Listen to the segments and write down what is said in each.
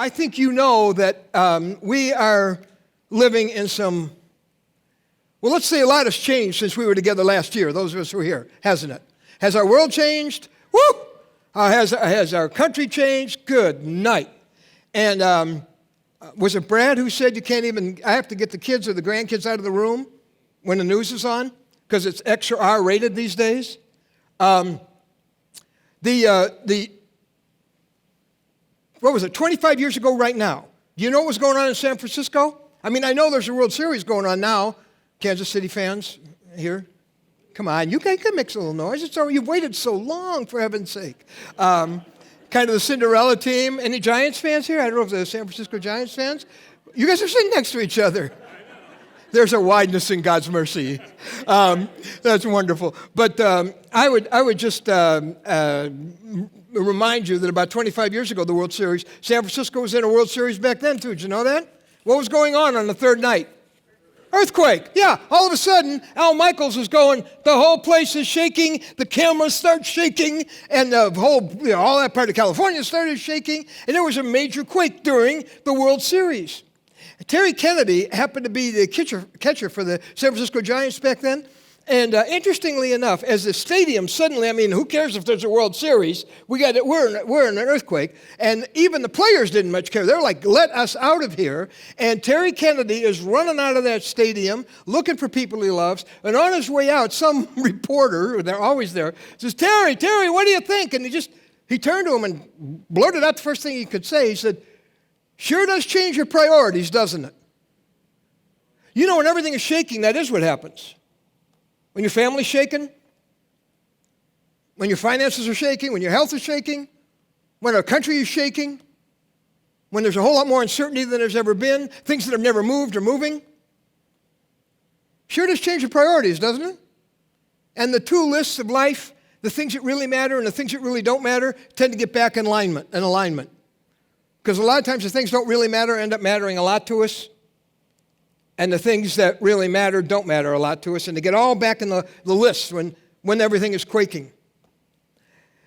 I think you know that we are living in some, well, let's say a lot has changed since we were together last year, those of us who were here, hasn't it? Has our world changed? Woo! Has our country changed? Good night. And was it Brad who said you can't even, I have to get the kids or the grandkids out of the room when the news is on because it's extra R-rated these days? What was it, 25 years ago right now? Do you know what was going on in San Francisco? I mean, I know there's a World Series going on now. Kansas City fans here? Come on, you can make a little noise. It's all, you've waited so long, for heaven's sake. Kind of the Cinderella team. Any Giants fans here? I don't know if they're San Francisco Giants fans. You guys are sitting next to each other. There's a wideness in God's mercy. That's wonderful. But I would just remind you that about 25 years ago, the World Series, San Francisco was in a World Series back then, too. Did you know that? What was going on the third night? Earthquake. Yeah, all of a sudden, Al Michaels is going, the whole place is shaking, the cameras start shaking, and the whole, all that part of California started shaking, and there was a major quake during the World Series. Terry Kennedy happened to be the catcher for the San Francisco Giants back then. And interestingly enough, as the stadium suddenly, I mean, who cares if there's a World Series? We're in an earthquake. And even the players didn't much care. They're like, let us out of here. And Terry Kennedy is running out of that stadium, looking for people he loves. And on his way out, some reporter, they're always there, says, Terry, what do you think? And he turned to him and blurted out the first thing he could say. He said, sure does change your priorities, doesn't it? You know, when everything is shaking, that is what happens. When your family's shaking, when your finances are shaking, when your health is shaking, when our country is shaking, when there's a whole lot more uncertainty than there's ever been, things that have never moved are moving. Sure does change your priorities, doesn't it? And the two lists of life, the things that really matter and the things that really don't matter, tend to get back in alignment. Because a lot of times the things that don't really matter end up mattering a lot to us. And the things that really matter don't matter a lot to us. And to get all back in the list when everything is quaking.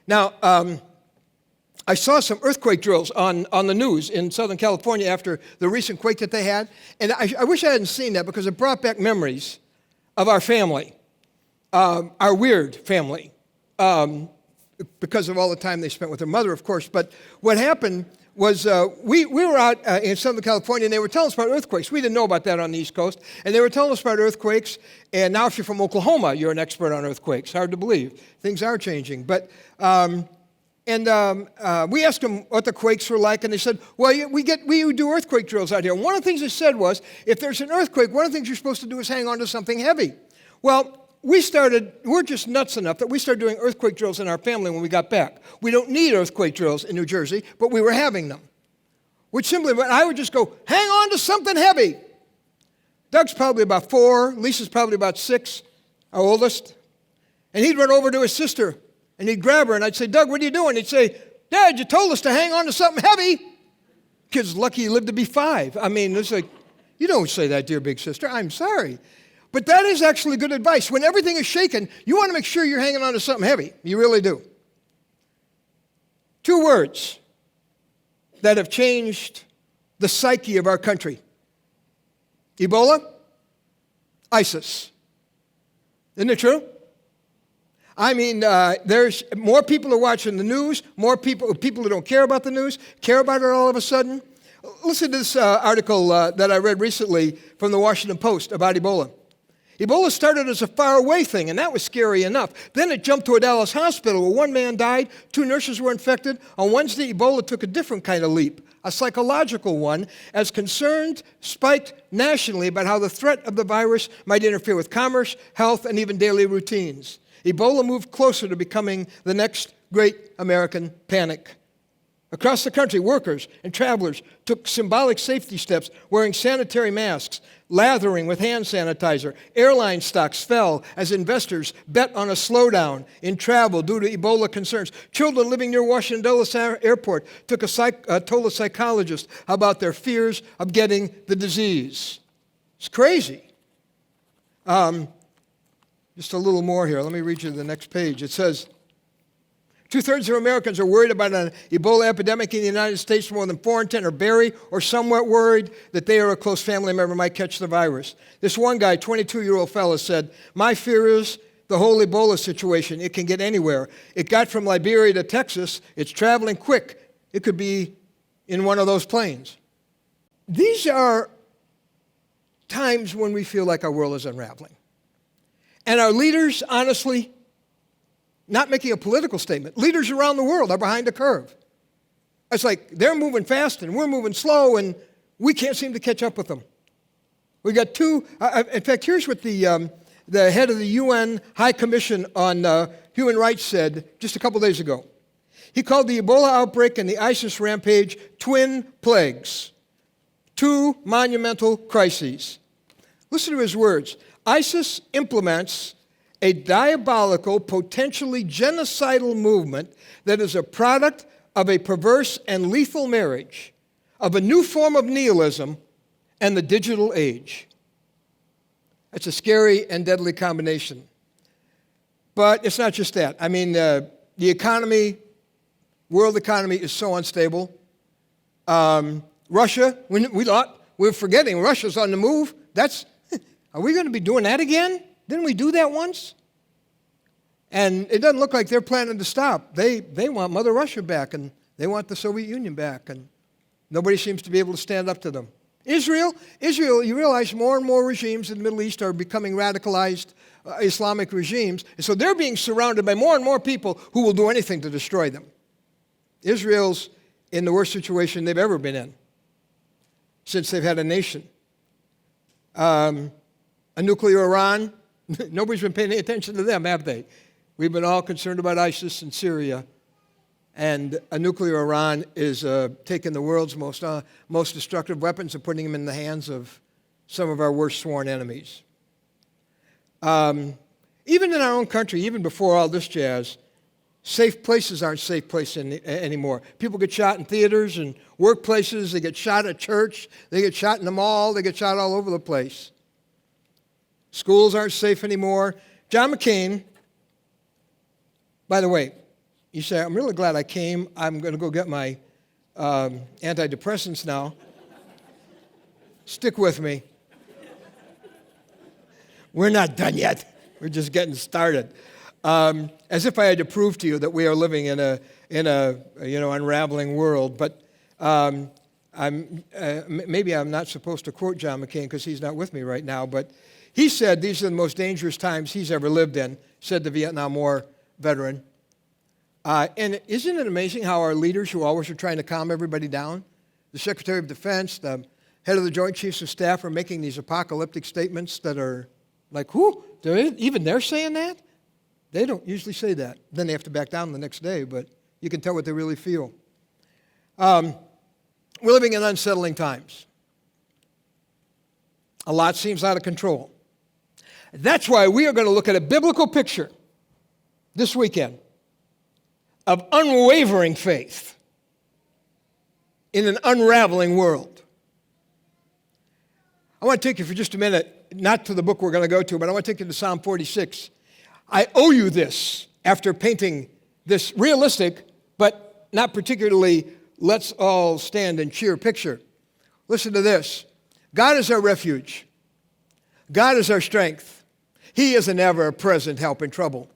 Now, I saw some earthquake drills on the news in Southern California after the recent quake that they had. And I wish I hadn't seen that because it brought back memories of our family, our weird family, because of all the time they spent with their mother, of course. But what happened was we were out in Southern California, and they were telling us about earthquakes. We didn't know about that on the East Coast. And they were telling us about earthquakes. And now if you're from Oklahoma, you're an expert on earthquakes. Hard to believe. Things are changing. But we asked them what the quakes were like, and they said, well, we do earthquake drills out here. And one of the things they said was, if there's an earthquake, one of the things you're supposed to do is hang on to something heavy. Well, we're just nuts enough that we started doing earthquake drills in our family when we got back. We don't need earthquake drills in New Jersey, but we were having them. Which simply, I would just go, hang on to something heavy. Doug's probably about 4, Lisa's probably about 6, our oldest. And he'd run over to his sister, and he'd grab her, and I'd say, Doug, what are you doing? He'd say, Dad, you told us to hang on to something heavy. Kid's lucky he lived to be 5. I mean, it's like, you don't say that, dear big sister. I'm sorry. But that is actually good advice. When everything is shaken, you want to make sure you're hanging on to something heavy. You really do. 2 words that have changed the psyche of our country. Ebola, ISIS. Isn't it true? I mean, there's more people are watching the news, more people who don't care about the news, care about it all of a sudden. Listen to this article that I read recently from the Washington Post about Ebola. Ebola started as a faraway thing, and that was scary enough. Then it jumped to a Dallas hospital where 1 man died, 2 nurses were infected. On Wednesday, Ebola took a different kind of leap, a psychological one, as concerns spiked nationally about how the threat of the virus might interfere with commerce, health, and even daily routines. Ebola moved closer to becoming the next great American panic. Across the country, workers and travelers took symbolic safety steps, wearing sanitary masks, lathering with hand sanitizer. Airline stocks fell as investors bet on a slowdown in travel due to Ebola concerns. Children living near Washington Dulles Airport told a psychologist about their fears of getting the disease. It's crazy. Just a little more here. Let me read you the next page. It says, 2/3 of Americans are worried about an Ebola epidemic in the United States. More than 4 in 10 are very or somewhat worried that they or a close family member might catch the virus. This one guy, 22-year-old fellow, said, "My fear is the whole Ebola situation. It can get anywhere. It got from Liberia to Texas. It's traveling quick. It could be in one of those planes." These are times when we feel like our world is unraveling. And our leaders, honestly, not making a political statement, leaders around the world are behind the curve. It's like they're moving fast and we're moving slow and we can't seem to catch up with them. We got two, in fact, here's what the head of the UN High Commission on Human Rights said just a couple days ago. He called the Ebola outbreak and the ISIS rampage twin plagues, two monumental crises. Listen to his words. ISIS implements a diabolical, potentially genocidal movement that is a product of a perverse and lethal marriage of a new form of nihilism and the digital age. It's a scary and deadly combination. But it's not just that. I mean, the economy, world economy is so unstable. Russia, we thought we were forgetting Russia's on the move. Are we going to be doing that again? Didn't we do that once? And it doesn't look like they're planning to stop. They want Mother Russia back, and they want the Soviet Union back, and nobody seems to be able to stand up to them. Israel, you realize more and more regimes in the Middle East are becoming radicalized Islamic regimes, and so they're being surrounded by more and more people who will do anything to destroy them. Israel's in the worst situation they've ever been in since they've had a nation. A nuclear Iran, nobody's been paying any attention to them, have they? We've been all concerned about ISIS and Syria. And a nuclear Iran is taking the world's most destructive weapons and putting them in the hands of some of our worst sworn enemies. Even in our own country, even before all this jazz, safe places aren't safe places anymore. People get shot in theaters and workplaces. They get shot at church. They get shot in the mall. They get shot all over the place. Schools aren't safe anymore. John McCain, by the way, you say, I'm really glad I came. I'm going to go get my antidepressants now. Stick with me. We're not done yet. We're just getting started. As if I had to prove to you that we are living in a unraveling world. But maybe I'm not supposed to quote John McCain because he's not with me right now. But he said these are the most dangerous times he's ever lived in, said the Vietnam War veteran. And isn't it amazing how our leaders who always are trying to calm everybody down, the Secretary of Defense, the head of the Joint Chiefs of Staff are making these apocalyptic statements that are like, whoo, even they're saying that? They don't usually say that. Then they have to back down the next day, but you can tell what they really feel. We're living in unsettling times. A lot seems out of control. That's why we are going to look at a biblical picture this weekend of unwavering faith in an unraveling world. I want to take you for just a minute, not to the book we're going to go to, but I want to take you to Psalm 46. I owe you this after painting this realistic, but not particularly let's all stand and cheer picture. Listen to this. God is our refuge. God is our strength. He is an ever-present help in trouble.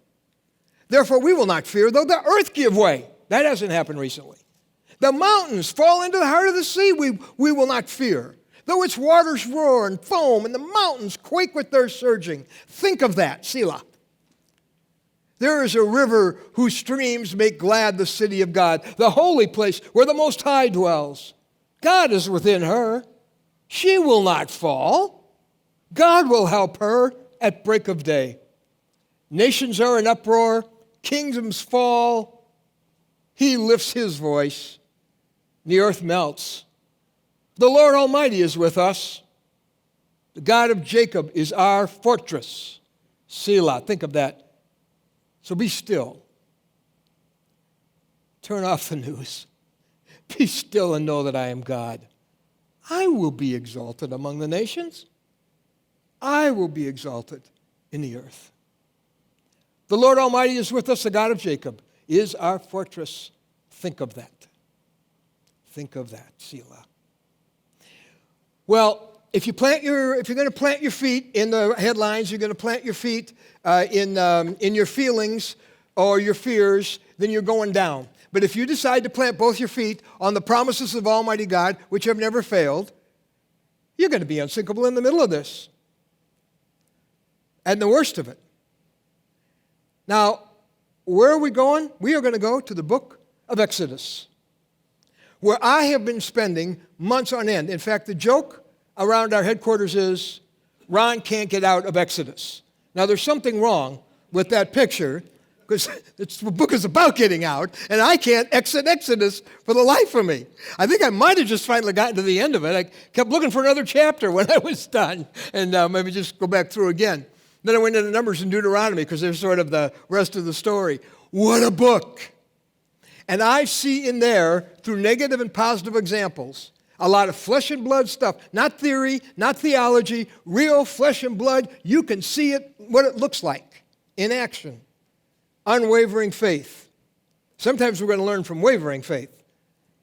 Therefore, we will not fear, though the earth give way. That hasn't happened recently. The mountains fall into the heart of the sea. We will not fear. Though its waters roar and foam and the mountains quake with their surging. Think of that, Selah. There is a river whose streams make glad the city of God, the holy place where the Most High dwells. God is within her. She will not fall. God will help her at break of day. Nations are in uproar. Kingdoms fall. He lifts his voice. The earth melts. The Lord Almighty is with us. The God of Jacob is our fortress. Selah. Think of that. So be still. Turn off the news. Be still and know that I am God. I will be exalted among the nations. I will be exalted in the earth. The Lord Almighty is with us, the God of Jacob. is our fortress. Think of that. Think of that, Selah. Well, if you're going to plant your feet in the headlines, you're going to plant your feet in your feelings or your fears, then you're going down. But if you decide to plant both your feet on the promises of Almighty God, which have never failed, you're going to be unsinkable in the middle of this. And the worst of it. Now, where are we going? We are going to go to the book of Exodus, where I have been spending months on end. In fact, the joke around our headquarters is, Ron can't get out of Exodus. Now, there's something wrong with that picture, because the book is about getting out, and I can't exit Exodus for the life of me. I think I might have just finally gotten to the end of it. I kept looking for another chapter when I was done, and maybe just go back through again. Then I went into Numbers and Deuteronomy, because they're sort of the rest of the story. What a book! And I see in there, through negative and positive examples, a lot of flesh and blood stuff. Not theory, not theology, real flesh and blood. You can see it, what it looks like in action. Unwavering faith. Sometimes we're going to learn from wavering faith,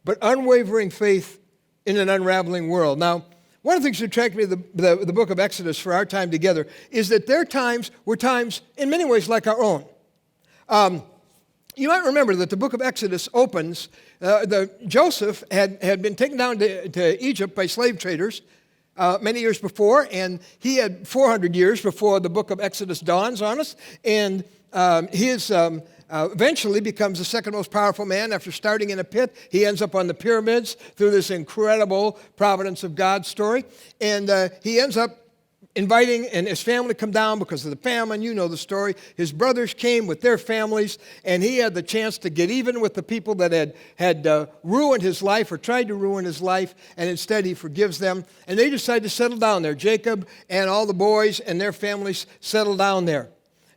but unwavering faith in an unraveling world. Now, one of the things that attracted me to the book of Exodus for our time together is that their times were times, in many ways, like our own. You might remember that the book of Exodus opens, Joseph had been taken down to Egypt by slave traders many years before, and he had 400 years before the book of Exodus dawns on us, and he eventually becomes the second most powerful man after starting in a pit. He ends up on the pyramids through this incredible providence of God story, and he ends up inviting and his family come down because of the famine. You know the story. His brothers came with their families, and he had the chance to get even with the people that had ruined his life or tried to ruin his life, and instead he forgives them. And they decide to settle down there. Jacob and all the boys and their families settle down there.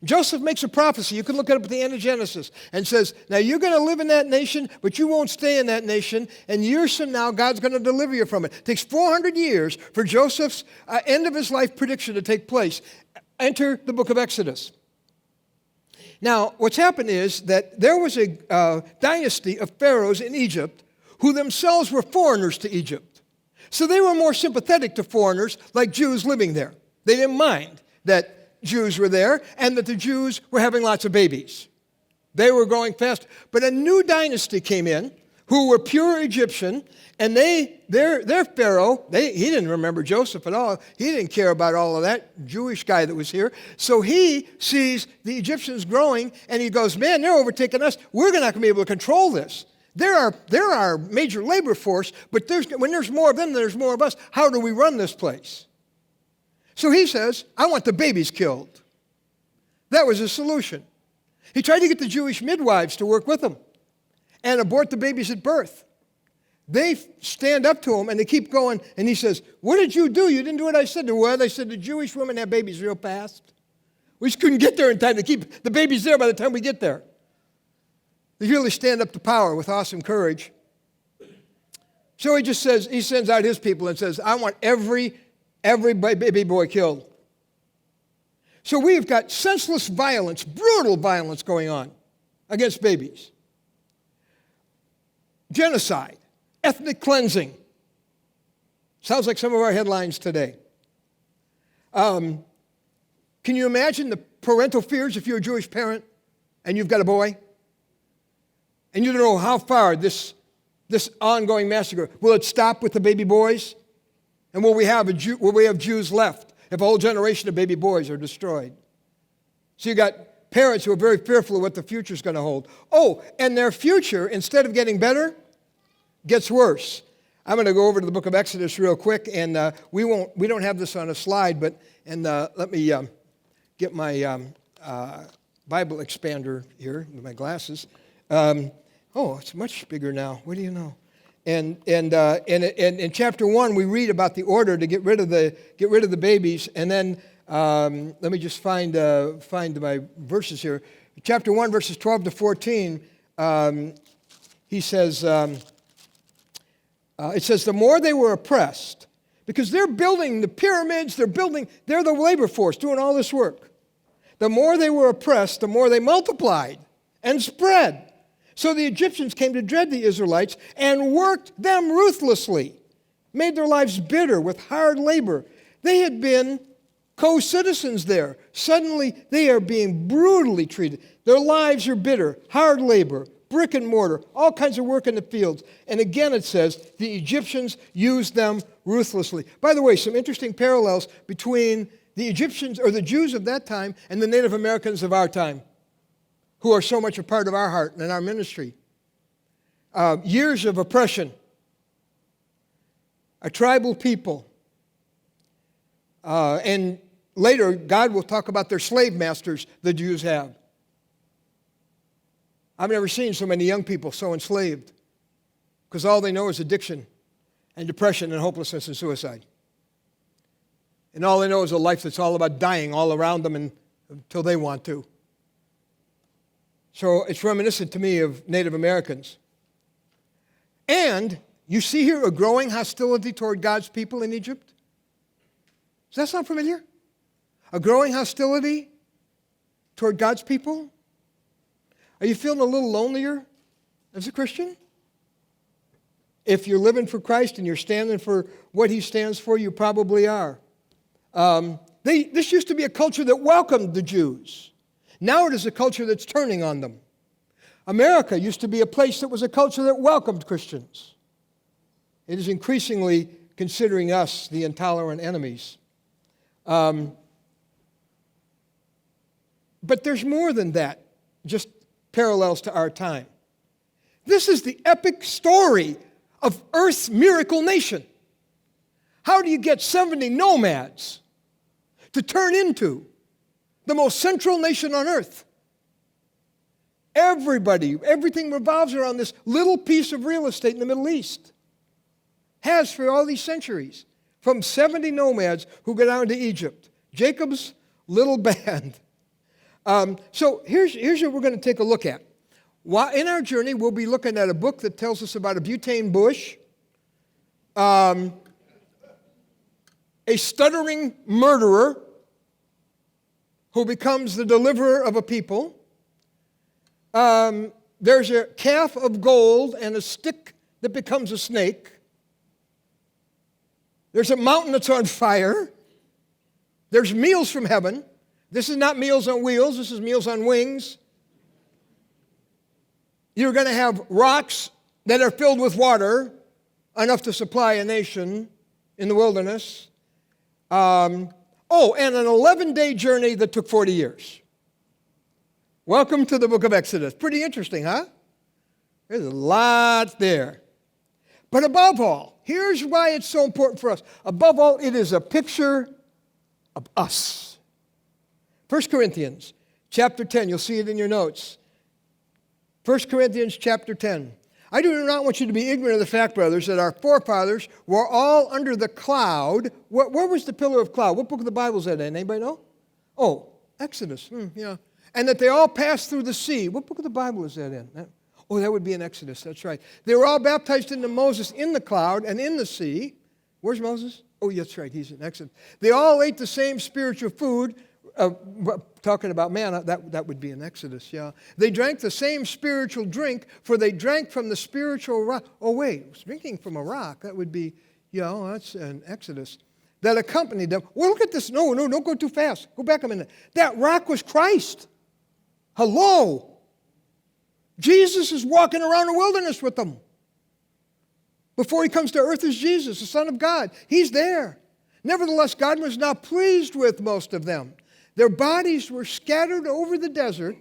Joseph makes a prophecy. You can look it up at the end of Genesis and says, now you're going to live in that nation, but you won't stay in that nation. And years from now, God's going to deliver you from it. It takes 400 years for Joseph's end of his life prediction to take place. Enter the book of Exodus. Now, what's happened is that there was a dynasty of pharaohs in Egypt who themselves were foreigners to Egypt. So they were more sympathetic to foreigners like Jews living there. They didn't mind that Jews were there, and that the Jews were having lots of babies. They were growing fast. But a new dynasty came in who were pure Egyptian, and their Pharaoh, he didn't remember Joseph at all. He didn't care about all of that Jewish guy that was here. So he sees the Egyptians growing, and he goes, man, they're overtaking us. We're not going to be able to control this. They're our major labor force, but when there's more of them than there's more of us, how do we run this place? So he says, I want the babies killed. That was his solution. He tried to get the Jewish midwives to work with him and abort the babies at birth. They stand up to him and they keep going, and he says, what did you do? You didn't do what I said. Well, they said the Jewish women have babies real fast. We just couldn't get there in time to keep the babies there by the time we get there. They really stand up to power with awesome courage. So he sends out his people and says, I want every baby boy killed. So we've got senseless violence, brutal violence going on against babies. Genocide, ethnic cleansing. Sounds like some of our headlines today. Can you imagine the parental fears if you're a Jewish parent and you've got a boy? And you don't know how far this ongoing massacre, will it stop with the baby boys? And will we have Jews left if a whole generation of baby boys are destroyed? So you got parents who are very fearful of what the future is going to hold. Oh, and their future, instead of getting better, gets worse. I'm going to go over to the book of Exodus real quick, and we don't have this on a slide, but let me get my Bible expander here with my glasses. It's much bigger now. What do you know? And in chapter 1, we read about the order to get rid of the babies, and then let me just find my verses here. Chapter 1, verses 12 to 14. He says, it says, the more they were oppressed, because they're building the pyramids, they're the labor force doing all this work. The more they were oppressed, the more they multiplied and spread. So the Egyptians came to dread the Israelites and worked them ruthlessly, made their lives bitter with hard labor. They had been co-citizens there. Suddenly, they are being brutally treated. Their lives are bitter, hard labor, brick and mortar, all kinds of work in the fields. And again, it says the Egyptians used them ruthlessly. By the way, some interesting parallels between the Egyptians or the Jews of that time and the Native Americans of our time, who are so much a part of our heart and our ministry. Years of oppression, a tribal people, and later God will talk about their slave masters the Jews have. I've never seen so many young people so enslaved because all they know is addiction and depression and hopelessness and suicide. And all they know is a life that's all about dying all around them until they want to. So it's reminiscent to me of Native Americans. And you see here a growing hostility toward God's people in Egypt. Does that sound familiar? A growing hostility toward God's people? Are you feeling a little lonelier as a Christian? If you're living for Christ and you're standing for what He stands for, you probably are. This used to be a culture that welcomed the Jews. Now it is a culture that's turning on them. America used to be a place that was a culture that welcomed Christians. It is increasingly considering us the intolerant enemies. But there's more than that, just parallels to our time. This is the epic story of Earth's miracle nation. How do you get 70 nomads to turn into the most central nation on earth? Everything revolves around this little piece of real estate in the Middle East. Has for all these centuries. From 70 nomads who go down to Egypt. Jacob's little band. So here's what we're going to take a look at. In our journey, we'll be looking at a book that tells us about a butane bush, a stuttering murderer who becomes the deliverer of a people. There's a calf of gold and a stick that becomes a snake. There's a mountain that's on fire. There's meals from heaven. This is not meals on wheels. This is meals on wings. You're going to have rocks that are filled with water, enough to supply a nation in the wilderness. And an 11-day journey that took 40 years. Welcome to the book of Exodus. Pretty interesting, huh? There's a lot there. But above all, here's why it's so important for us. Above all, it is a picture of us. 1 Corinthians chapter 10, you'll see it in your notes. 1 Corinthians chapter 10. I do not want you to be ignorant of the fact, brothers, that our forefathers were all under the cloud. Where was the pillar of cloud? What book of the Bible is that in? Anybody know? Oh, Exodus. Yeah. And that they all passed through the sea. What book of the Bible is that in? That would be in Exodus. That's right. They were all baptized into Moses in the cloud and in the sea. Where's Moses? Oh, that's right. He's in Exodus. They all ate the same spiritual food. Talking about manna, that would be in Exodus, yeah. They drank the same spiritual drink, for they drank from the spiritual rock. Oh, wait, drinking from a rock, that would be, that's in Exodus. That accompanied them. Well, look at this. No, don't go too fast. Go back a minute. That rock was Christ. Hello. Jesus is walking around the wilderness with them. Before He comes to earth is Jesus, the Son of God. He's there. Nevertheless, God was not pleased with most of them. Their bodies were scattered over the desert.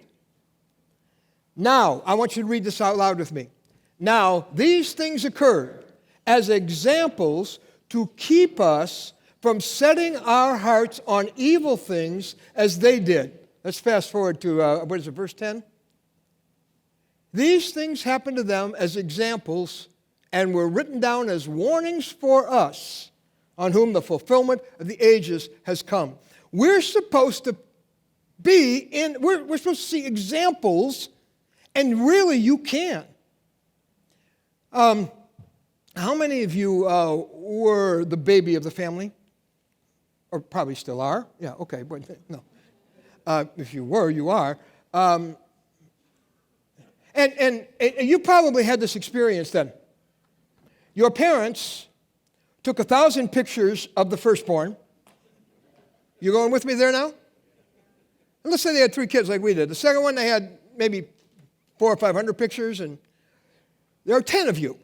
Now, I want you to read this out loud with me. Now, these things occurred as examples to keep us from setting our hearts on evil things as they did. Let's fast forward to, verse 10? These things happened to them as examples and were written down as warnings for us, on whom the fulfillment of the ages has come. We're supposed to we're supposed to see examples, and really you can. How many of you were the baby of the family? Or probably still are? Yeah, okay, but no. If you were, you are. And And you probably had this experience then. Your parents took 1,000 pictures of the firstborn. You going with me there now? And let's say they had 3 kids like we did. The second one, they had maybe 400 or 500 pictures, and there are 10 of you.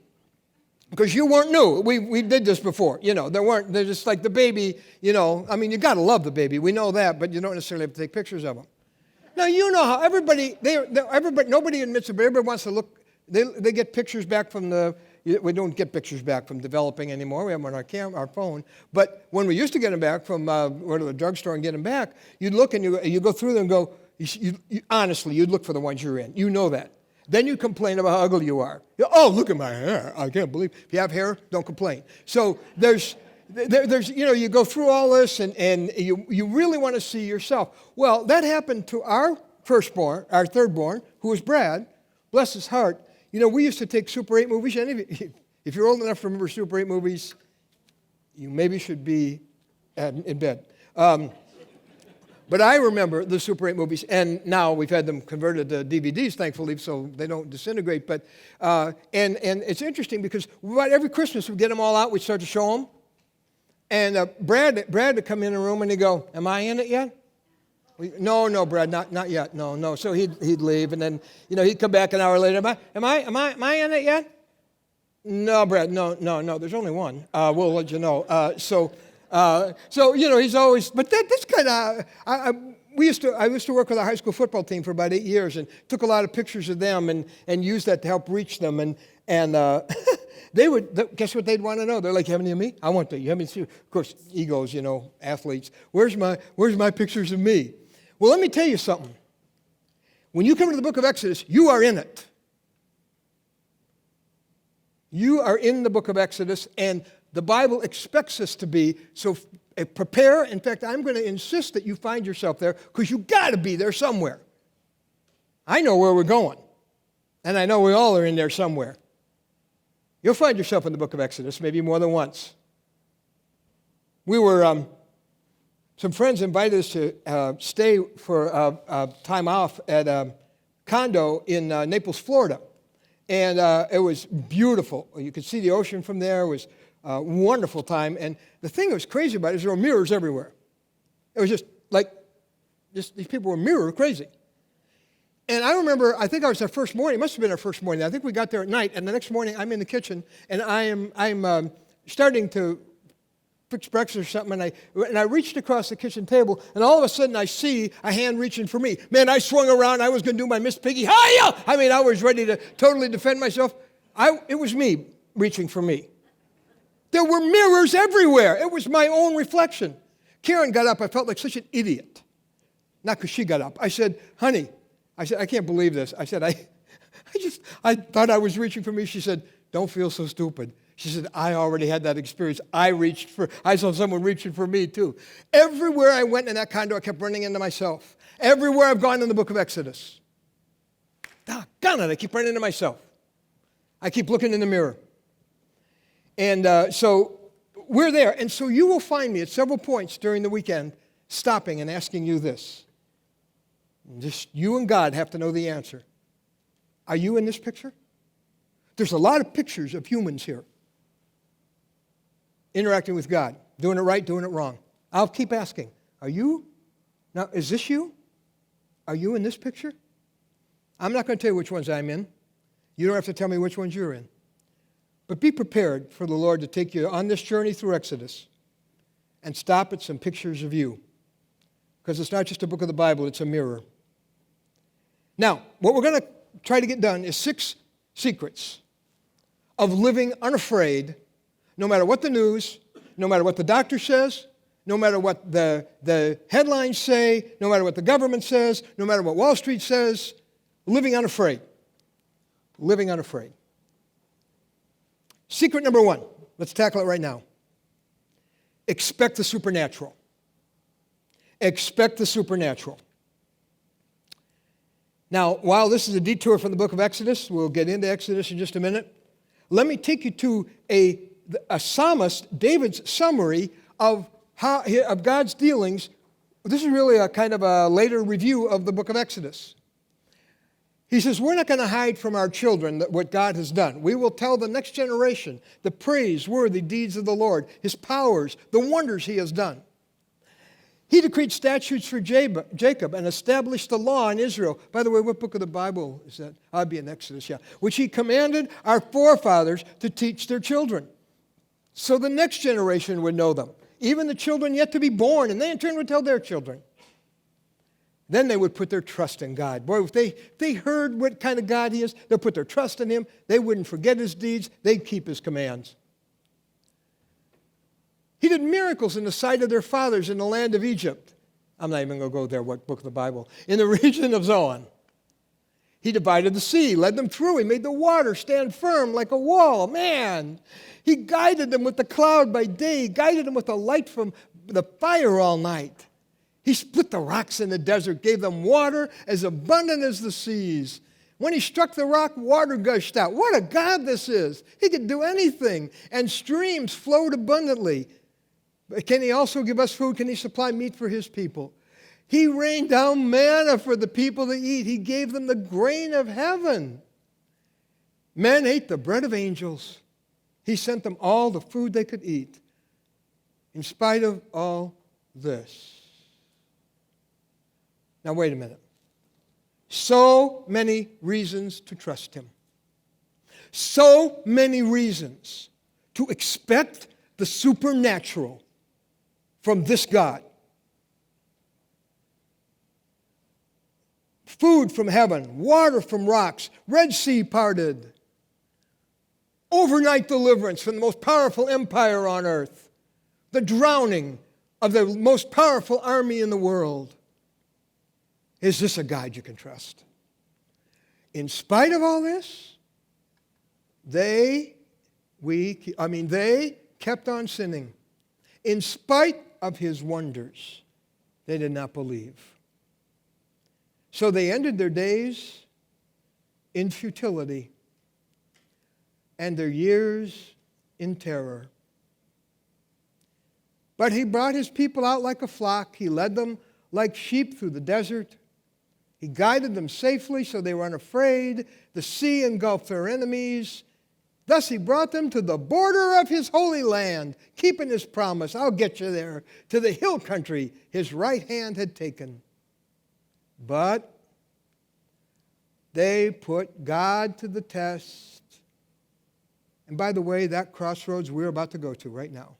Because you weren't new. We did this before. They're just like the baby, you got to love the baby. We know that, but you don't necessarily have to take pictures of them. Now, you know how everybody, nobody admits it, but everybody wants to look. They get pictures back from we don't get pictures back from developing anymore. We have them on our phone. But when we used to get them back from, go to the drugstore and get them back, you'd look and you go through them and go, honestly, you'd look for the ones you're in. You know that. Then you complain about how ugly you are. Oh, look at my hair. I can't believe. If you have hair, don't complain. So there's you go through all this and you really want to see yourself. Well, that happened to our firstborn, our thirdborn, who was Brad. Bless his heart. We used to take Super 8 movies. If you're old enough to remember Super 8 movies, you maybe should be in bed. But I remember the Super 8 movies, and now we've had them converted to DVDs, thankfully, so they don't disintegrate. But and it's interesting because about every Christmas we'd get them all out, we'd start to show them. And Brad would come in the room and he'd go, "Am I in it yet?" No, Brad, not yet. No. So he'd leave, and then he'd come back an hour later. Am I in it yet? No, Brad, no. There's only one. We'll let you know. So he's always. But that's kind of. I used to work with a high school football team for about 8 years, and took a lot of pictures of them, and used that to help reach them, and they would guess what they'd want to know. They're like, "You have any of me? I want that. You have me too." Of course, egos, athletes. Where's my pictures of me? Well, let me tell you something. When you come to the book of Exodus, you are in it. You are in the book of Exodus, and the Bible expects us to be. So prepare. In fact, I'm going to insist that you find yourself there, because you got to be there somewhere. I know where we're going, and I know we all are in there somewhere. You'll find yourself in the book of Exodus, maybe more than once. We were, some friends invited us to stay for time off at a condo in Naples, Florida. And it was beautiful. You could see the ocean from there. It was a wonderful time. And the thing that was crazy about it is there were mirrors everywhere. It was just these people were mirror crazy. And I remember, I think it was our first morning. It must have been our first morning. I think we got there at night. And the next morning, I'm in the kitchen, and I'm starting to fix breakfast or something. And I reached across the kitchen table, and all of a sudden, I see a hand reaching for me. Man, I swung around. I was going to do my Miss Piggy. Hiya! I was ready to totally defend myself. It was me reaching for me. There were mirrors everywhere. It was my own reflection. Karen got up. I felt like such an idiot. Not because she got up. I said, "Honey," I said, "I can't believe this." I said, I thought I was reaching for me. She said, "Don't feel so stupid." She said, "I already had that experience. I saw someone reaching for me too." Everywhere I went in that condo, I kept running into myself. Everywhere I've gone in the book of Exodus. Doggone it, I keep running into myself. I keep looking in the mirror. And so we're there. And so you will find me at several points during the weekend stopping and asking you this. Just you and God have to know the answer. Are you in this picture? There's a lot of pictures of humans here interacting with God, doing it right, doing it wrong. I'll keep asking, are you? Now, is this you? Are you in this picture? I'm not going to tell you which ones I'm in. You don't have to tell me which ones you're in. But be prepared for the Lord to take you on this journey through Exodus and stop at some pictures of you. Because it's not just a book of the Bible, it's a mirror. Now, what we're going to try to get done is 6 secrets of living unafraid, no matter what the news, no matter what the doctor says, no matter what the headlines say, no matter what the government says, no matter what Wall Street says, living unafraid. Living unafraid. Secret number 1, let's tackle it right now. Expect the supernatural. Expect the supernatural. Now, while this is a detour from the book of Exodus, we'll get into Exodus in just a minute. Let me take you to a psalmist, David's summary of God's dealings. This is really a kind of a later review of the book of Exodus. He says, we're not going to hide from our children what God has done. We will tell the next generation the praiseworthy deeds of the Lord, his powers, the wonders he has done. He decreed statutes for Jacob and established the law in Israel. By the way, what book of the Bible is that? I'll be in Exodus, yeah. Which he commanded our forefathers to teach their children, so the next generation would know them, even the children yet to be born, and they in turn would tell their children. Then they would put their trust in God. Boy, if they heard what kind of God he is, they'll put their trust in him. They wouldn't forget his deeds. They'd keep his commands. He did miracles in the sight of their fathers in the land of Egypt. I'm not even going to go there, what book of the Bible. In the region of Zoan. He divided the sea, led them through. He made the water stand firm like a wall. Man, he guided them with the cloud by day, guided them with the light from the fire all night. He split the rocks in the desert, gave them water as abundant as the seas. When he struck the rock, water gushed out. What a God this is. He could do anything, and streams flowed abundantly. But can he also give us food? Can he supply meat for his people? He rained down manna for the people to eat. He gave them the grain of heaven. Men ate the bread of angels. He sent them all the food they could eat. In spite of all this. Now wait a minute. So many reasons to trust him. So many reasons to expect the supernatural from this God. Food from heaven, water from rocks, Red Sea parted, overnight deliverance from the most powerful empire on earth, the drowning of the most powerful army in the world. Is this a God you can trust? In spite of all this, they kept on sinning. In spite of his wonders, they did not believe. So they ended their days in futility and their years in terror. But he brought his people out like a flock. He led them like sheep through the desert. He guided them safely so they were unafraid. The sea engulfed their enemies. Thus he brought them to the border of his holy land, keeping his promise, I'll get you there, to the hill country his right hand had taken. But they put God to the test. And by the way, that crossroads we're about to go to right now,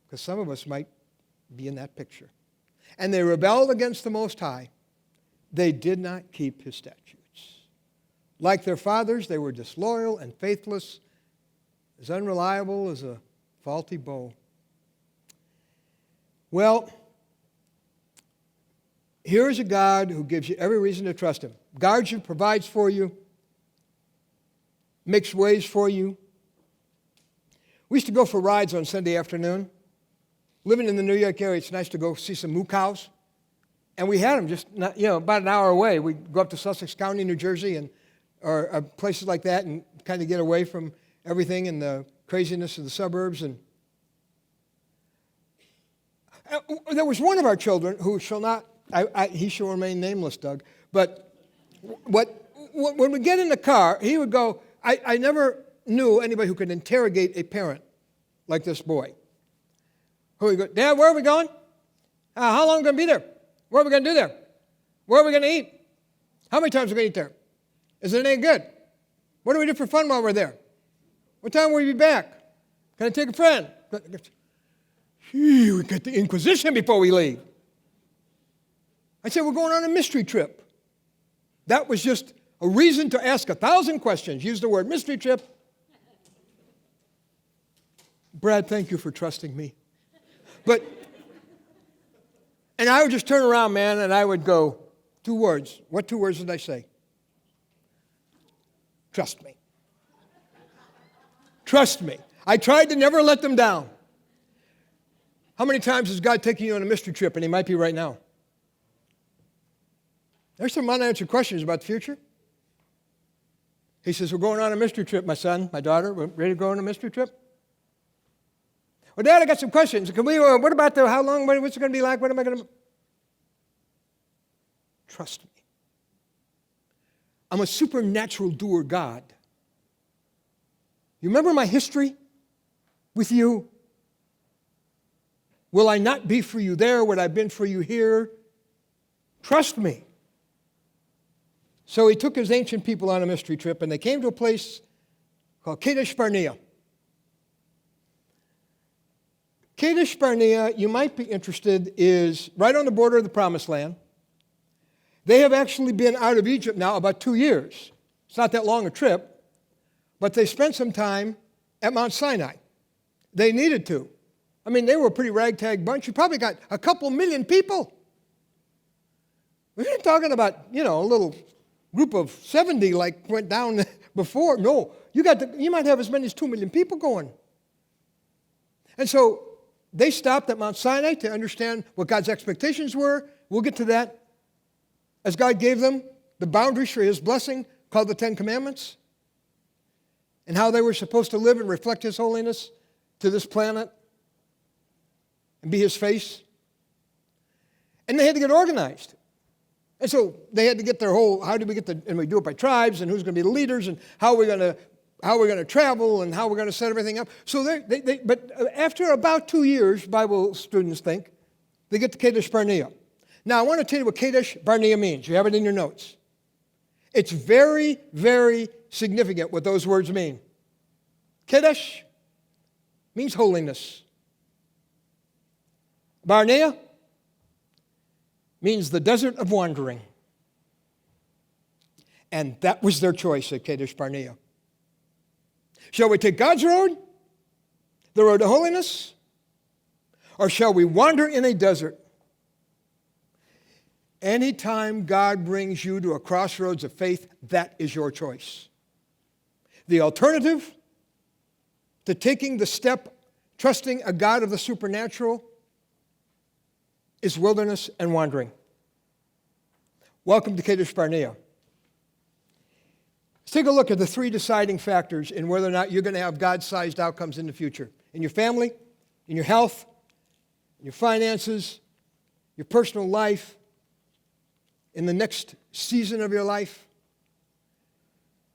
because some of us might be in that picture. And they rebelled against the Most High. They did not keep his statutes. Like their fathers, they were disloyal and faithless, as unreliable as a faulty bow. Well, here's a God who gives you every reason to trust him. Guards you, provides for you, makes ways for you. We used to go for rides on Sunday afternoon. Living in the New York area, it's nice to go see some moo cows. And we had them just, about an hour away. We'd go up to Sussex County, New Jersey, or places like that, and kind of get away from everything and the craziness of the suburbs. And there was one of our children who shall not, he shall remain nameless, Doug. But when we get in the car, he would go, I never knew anybody who could interrogate a parent like this boy. Who would go, Dad, where are we going? How long are we going to be there? What are we going to do there? Where are we going to eat? How many times are we going to eat there? Is it any good? What do we do for fun while we're there? What time will we be back? Can I take a friend? We get the Inquisition before we leave. I said, we're going on a mystery trip. That was just a reason to ask 1,000 questions. Use the word mystery trip. Brad, thank you for trusting me. And I would just turn around, man, and I would go, 2 words. What 2 words did I say? Trust me. Trust me. I tried to never let them down. How many times has God taken you on a mystery trip, and he might be right now? There's some unanswered questions about the future. He says, we're going on a mystery trip, my son, my daughter. We're ready to go on a mystery trip? Well, Dad, I got some questions. Can we? What about how long? What's it going to be like? What am I going to? Trust me. I'm a supernatural doer God. You remember my history with you? Will I not be for you there what I've been for you here? Trust me. So he took his ancient people on a mystery trip, and they came to a place called Kadesh Barnea. Kadesh Barnea, you might be interested, is right on the border of the Promised Land. They have actually been out of Egypt now about 2 years. It's not that long a trip, but they spent some time at Mount Sinai. They needed to. I mean, they were a pretty ragtag bunch. You probably got a couple million people. We ain't talking about, a little group of 70 like went down before. No, you might have as many as 2 million people going. And so they stopped at Mount Sinai to understand what God's expectations were. We'll get to that. As God gave them the boundaries for his blessing, called the Ten Commandments, and how they were supposed to live and reflect his holiness to this planet and be his face. And they had to get organized. And so they had to get their whole, and we do it by tribes, and who's going to be the leaders, and how we're going to travel, and how we're going to set everything up. So but after about 2 years, Bible students think, they get to Kadesh Barnea. Now, I want to tell you what Kadesh Barnea means. You have it in your notes. It's very, very significant what those words mean. Kadesh means holiness. Barnea means the desert of wandering. And that was their choice at Kadesh Barnea. Shall we take God's road, the road to holiness, or shall we wander in a desert? Anytime God brings you to a crossroads of faith, that is your choice. The alternative to taking the step, trusting a God of the supernatural, is wilderness and wandering. Welcome to Kadesh Barnea. Let's take a look at the 3 deciding factors in whether or not you're going to have God-sized outcomes in the future. In your family, in your health, in your finances, your personal life, in the next season of your life.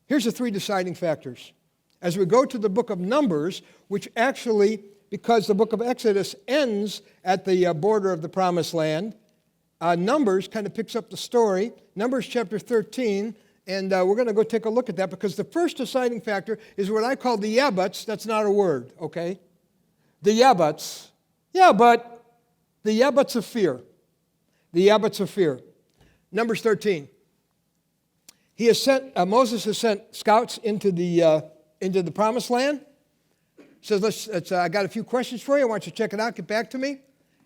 Here's the 3 deciding factors. As we go to the book of Numbers, which actually, because the book of Exodus ends at the border of the Promised Land, Numbers kind of picks up the story. Numbers chapter 13, and we're going to go take a look at that, because the first deciding factor is what I call the yabuts. That's not a word, okay? The yabuts. Yeah, but the yabuts of fear. The yabuts of fear. Numbers 13. Moses has sent scouts into the Promised Land. Says, I got a few questions for you. I want you to check it out. Get back to me.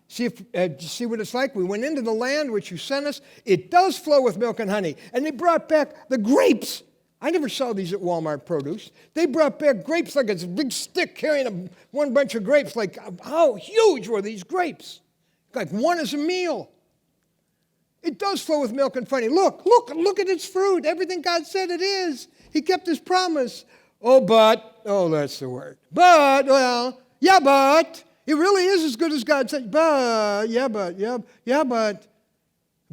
See what it's like. We went into the land which you sent us. It does flow with milk and honey. And they brought back the grapes. I never saw these at Walmart produce. They brought back grapes like it's a big stick carrying one bunch of grapes. Like, how huge were these grapes? Like one is a meal. It does flow with milk and honey. Look at its fruit. Everything God said it is. He kept his promise. That's the word. But it really is as good as God said. But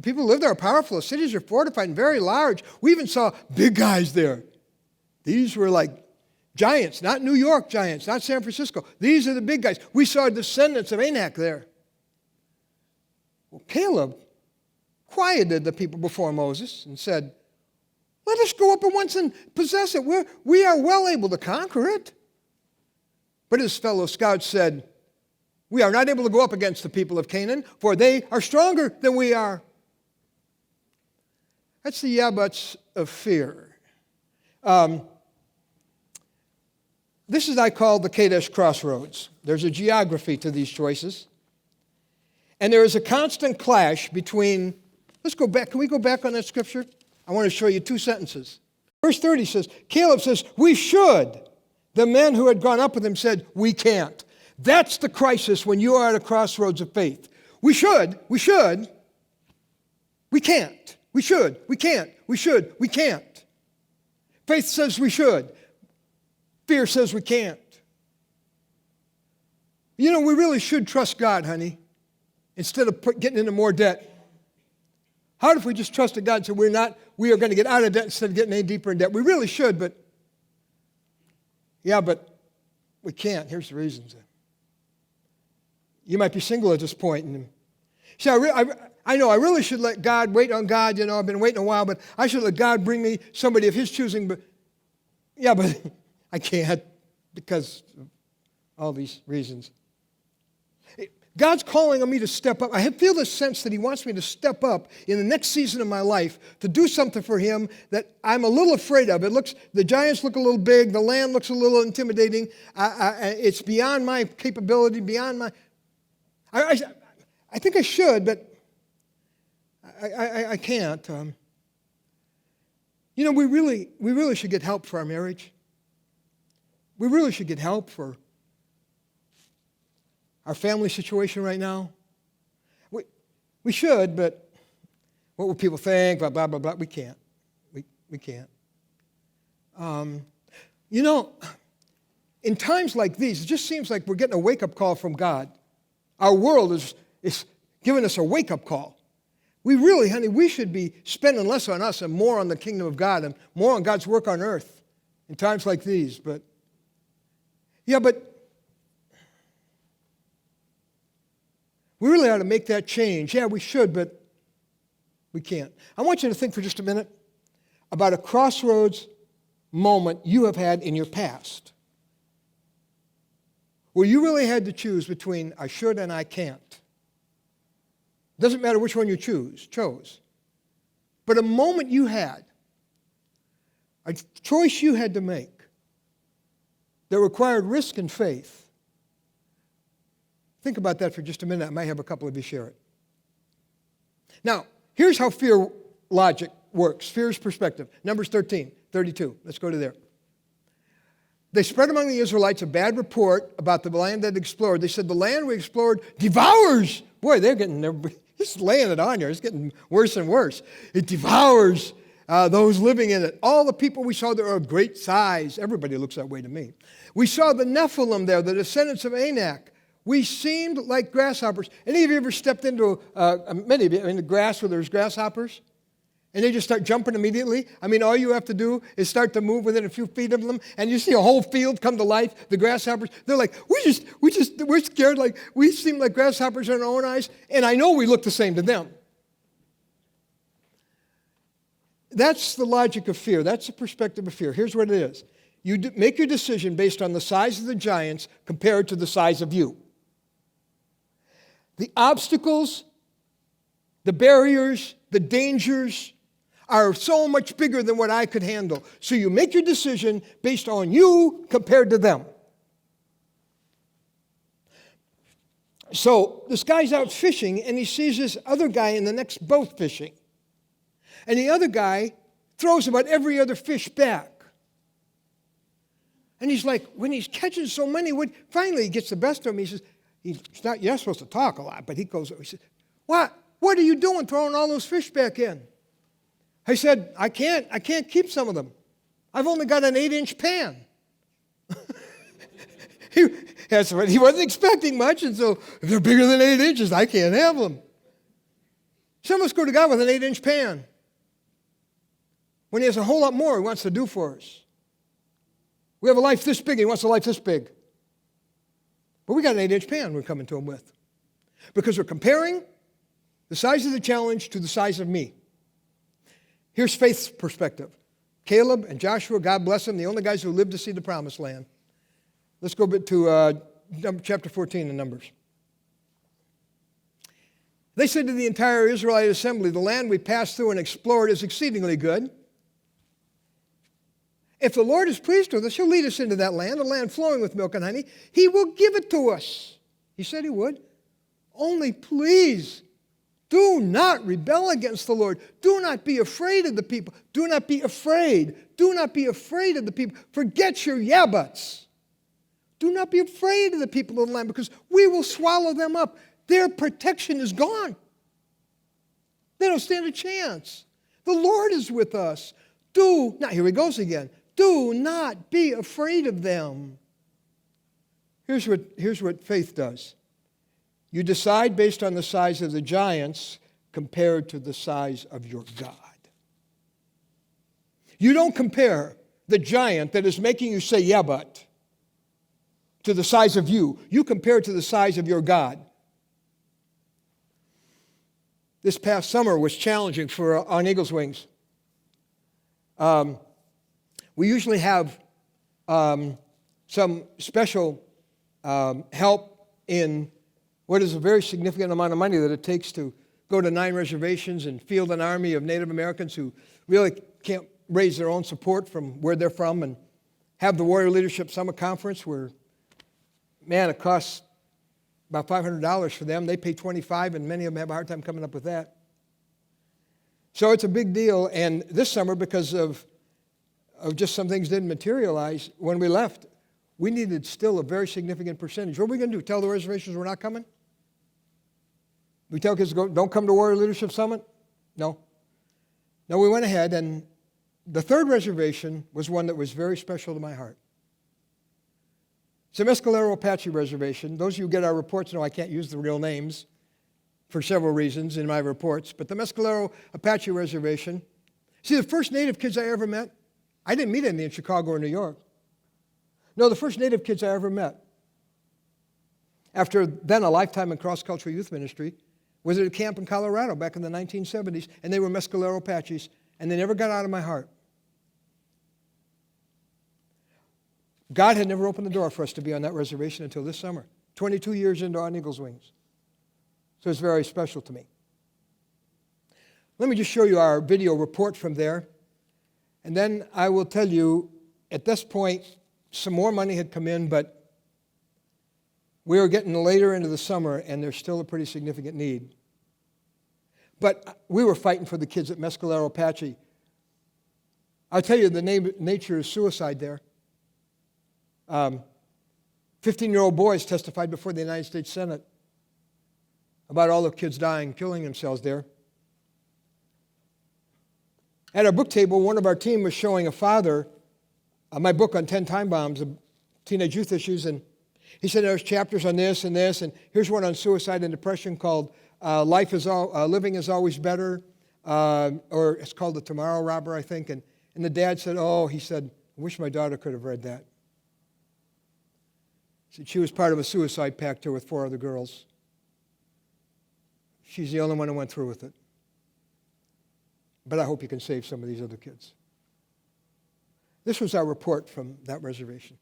people who live there are powerful. The cities are fortified and very large. We even saw big guys there. These were like giants, not New York giants, not San Francisco. These are the big guys. We saw descendants of Anak there. Well, Caleb quieted the people before Moses and said, let us go up at once and possess it. We are well able to conquer it. But his fellow scouts said, we are not able to go up against the people of Canaan, for they are stronger than we are. That's the yabuts of fear. This is I call the Kadesh crossroads. There's a geography to these choices. And there is a constant clash between, let's go back. Can we go back on that scripture? I want to show you 2 sentences. Verse 30 says, Caleb says, we should. The men who had gone up with him said, we can't. That's the crisis when you are at a crossroads of faith. We should, we can't. We should, we can't. We should, we can't. Faith says we should. Fear says we can't. We really should trust God, honey, instead of getting into more debt. How if we just trusted God and said we are going to get out of debt instead of getting any deeper in debt? We really should, but we can't. Here's the reasons. You might be single at this point. And see, I know I really should let God, wait on God. I've been waiting a while, but I should let God bring me somebody of His choosing. But I can't because of all these reasons. God's calling on me to step up. I feel this sense that He wants me to step up in the next season of my life to do something for Him that I'm a little afraid of. The giants look a little big. The land looks a little intimidating. It's beyond my capability, beyond my... I think I should, but I can't. We really should get help for our marriage. We really should get help for our family situation right now. We should, but what will people think? Blah, blah, blah, blah. We can't. We can't. In times like these, it just seems like we're getting a wake-up call from God. Our world is giving us a wake-up call. We should be spending less on us and more on the kingdom of God and more on God's work on earth in times like these. But we really ought to make that change. Yeah, we should, but we can't. I want you to think for just a minute about a crossroads moment you have had in your past where you really had to choose between I should and I can't. Doesn't matter which one you chose. But a moment you had, a choice you had to make that required risk and faith. Think about that for just a minute. I might have a couple of you share it. Now, here's how fear logic works. Fear's perspective. Numbers 13:32. Let's go to there. They spread among the Israelites a bad report about the land they'd explored. They said, the land we explored devours. Boy, they're just laying it on here. It's getting worse and worse. It devours those living in it. All the people we saw there are of great size. Everybody looks that way to me. We saw the Nephilim there, the descendants of Anak. We seemed like grasshoppers. Any of you ever stepped into, many of you, in the grass where there's grasshoppers? And they just start jumping immediately? All you have to do is start to move within a few feet of them, and you see a whole field come to life. The grasshoppers, they're like, we're scared, like we seem like grasshoppers in our own eyes, and I know we look the same to them. That's the logic of fear. That's the perspective of fear. Here's what it is. You make your decision based on the size of the giants compared to the size of you. The obstacles, the barriers, the dangers are so much bigger than what I could handle. So you make your decision based on you compared to them. So this guy's out fishing, and he sees this other guy in the next boat fishing. And the other guy throws about every other fish back. And he's like, when he's catching so many, finally he gets the best of him. He says, you're not supposed to talk a lot, but he says, what are you doing throwing all those fish back in? I said, I can't keep some of them. I've only got an 8-inch pan. He wasn't expecting much, and so if they're bigger than 8 inches, I can't have them. Some of us go to God with an 8-inch pan when He has a whole lot more He wants to do for us. We have a life this big, He wants a life this big. But we got an 8-inch pan we're coming to Him with. Because we're comparing the size of the challenge to the size of me. Here's faith's perspective. Caleb and Joshua, God bless them, the only guys who lived to see the promised land. Let's go to chapter 14 in Numbers. They said to the entire Israelite assembly, the land we passed through and explored is exceedingly good. If the Lord is pleased with us, He'll lead us into that land, a land flowing with milk and honey. He will give it to us. He said He would. Only please do not rebel against the Lord. Do not be afraid of the people. Do not be afraid. Do not be afraid of the people. Forget your yeah buts. Do not be afraid of the people of the land, because we will swallow them up. Their protection is gone. They don't stand a chance. The Lord is with us. Now here he goes again. Do not be afraid of them. Here's what faith does. You decide based on the size of the giants compared to the size of your God. You don't compare the giant that is making you say, yeah, but, to the size of you. You compare it to the size of your God. This past summer was challenging for On Eagle's Wings. We usually have some special help in what is a very significant amount of money that it takes to go to 9 reservations and field an army of Native Americans who really can't raise their own support from where they're from, and have the Warrior Leadership Summer Conference where, man, it costs about $500 for them. They pay $25, and many of them have a hard time coming up with that. So it's a big deal, and this summer, because of just some things didn't materialize, when we left, we needed still a very significant percentage. What are we going to do, tell the reservations we're not coming? We tell kids, don't come to Warrior Leadership Summit? No. No, we went ahead, and the third reservation was one that was very special to my heart. It's the Mescalero Apache Reservation. Those of you who get our reports know I can't use the real names for several reasons in my reports, but the Mescalero Apache Reservation. See, the first Native kids I ever met, I didn't meet any in Chicago or New York. No, the first Native kids I ever met, after then a lifetime in cross-cultural youth ministry, was at a camp in Colorado back in the 1970s, and they were Mescalero Apaches, and they never got out of my heart. God had never opened the door for us to be on that reservation until this summer, 22 years into On Eagle's Wings. So it's very special to me. Let me just show you our video report from there, and then I will tell you, at this point, some more money had come in, but we were getting later into the summer, and there's still a pretty significant need. But we were fighting for the kids at Mescalero Apache. I'll tell you, the nature of suicide there. 15-year-old boys testified before the United States Senate about all the kids dying, killing themselves there. At our book table, one of our team was showing a father my book on 10 time bombs of teenage youth issues, and he said there's chapters on this, and here's one on suicide and depression called Living is Always Better, or it's called The Tomorrow Robber, I think. And the dad said, he said, I wish my daughter could have read that. He said she was part of a suicide pact here with 4 other girls. She's the only one who went through with it. But I hope you can save some of these other kids. This was our report from that reservation.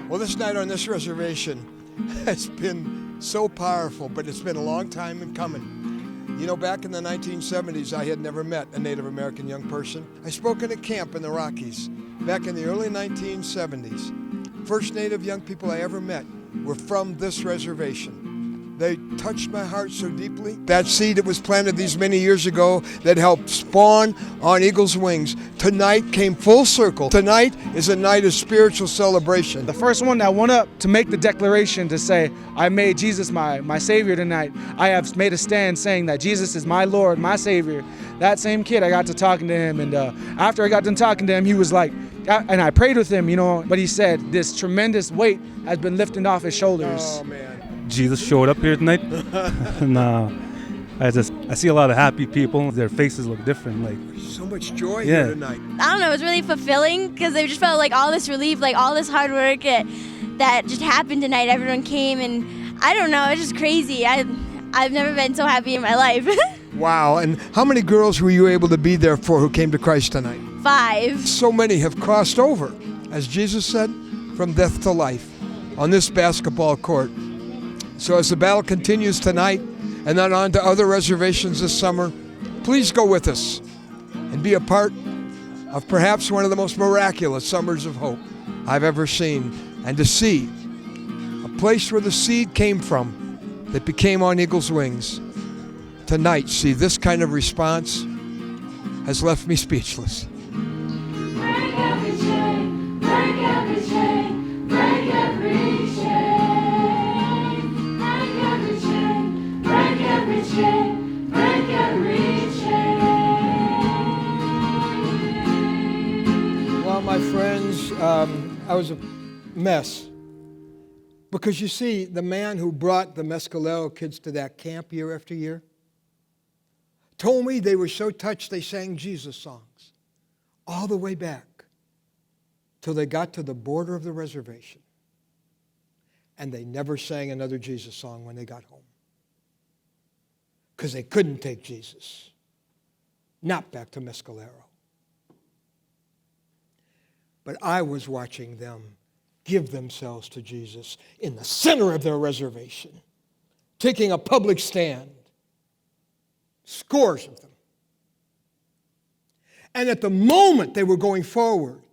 Well, this night on this reservation has been so powerful, but it's been a long time in coming. You know, back in the 1970s, I had never met a Native American young person. I spoke at a camp in the Rockies back in the early 1970s. First Native young people I ever met were from this reservation. They touched my heart so deeply. That seed that was planted these many years ago that helped spawn On Eagle's Wings, tonight came full circle. Tonight is a night of spiritual celebration. The first one that went up to make the declaration to say, I made Jesus my Savior tonight. I have made a stand saying that Jesus is my Lord, my Savior. That same kid, I got to talking to him, and after I got done talking to him, he was like, and I prayed with him, but he said this tremendous weight has been lifted off his shoulders. Oh, man. Jesus showed up here tonight, and I see a lot of happy people. Their faces look different. So much joy here tonight. I don't know, it was really fulfilling because I just felt like all this relief, like all this hard work that just happened tonight. Everyone came, and I don't know, it's just crazy. I've never been so happy in my life. Wow, and how many girls were you able to be there for who came to Christ tonight? 5. So many have crossed over, as Jesus said, from death to life on this basketball court. So as the battle continues tonight and then on to other reservations this summer, please go with us and be a part of perhaps one of the most miraculous summers of hope I've ever seen. And to see a place where the seed came from that became On Eagle's Wings, tonight see this kind of response, has left me speechless. Break every chain, break every chain, break every chain. Break every chain, break every chain, break every chain. Well, my friends, I was a mess. Because you see, the man who brought the Mescalero kids to that camp year after year told me they were so touched they sang Jesus songs all the way back till they got to the border of the reservation. And they never sang another Jesus song when they got home. Because they couldn't take Jesus. Not back to Mescalero. But I was watching them give themselves to Jesus in the center of their reservation, taking a public stand. Scores of them. And at the moment they were going forward,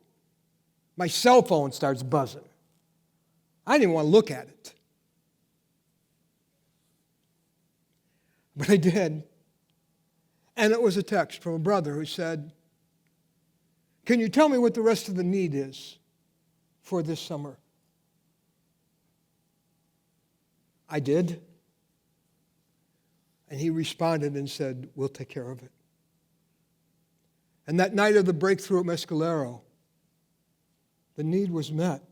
my cell phone starts buzzing. I didn't even want to look at it. But I did. And it was a text from a brother who said, "Can you tell me what the rest of the need is for this summer?" I did. And he responded and said, "We'll take care of it." And that night of the breakthrough at Mescalero, the need was met.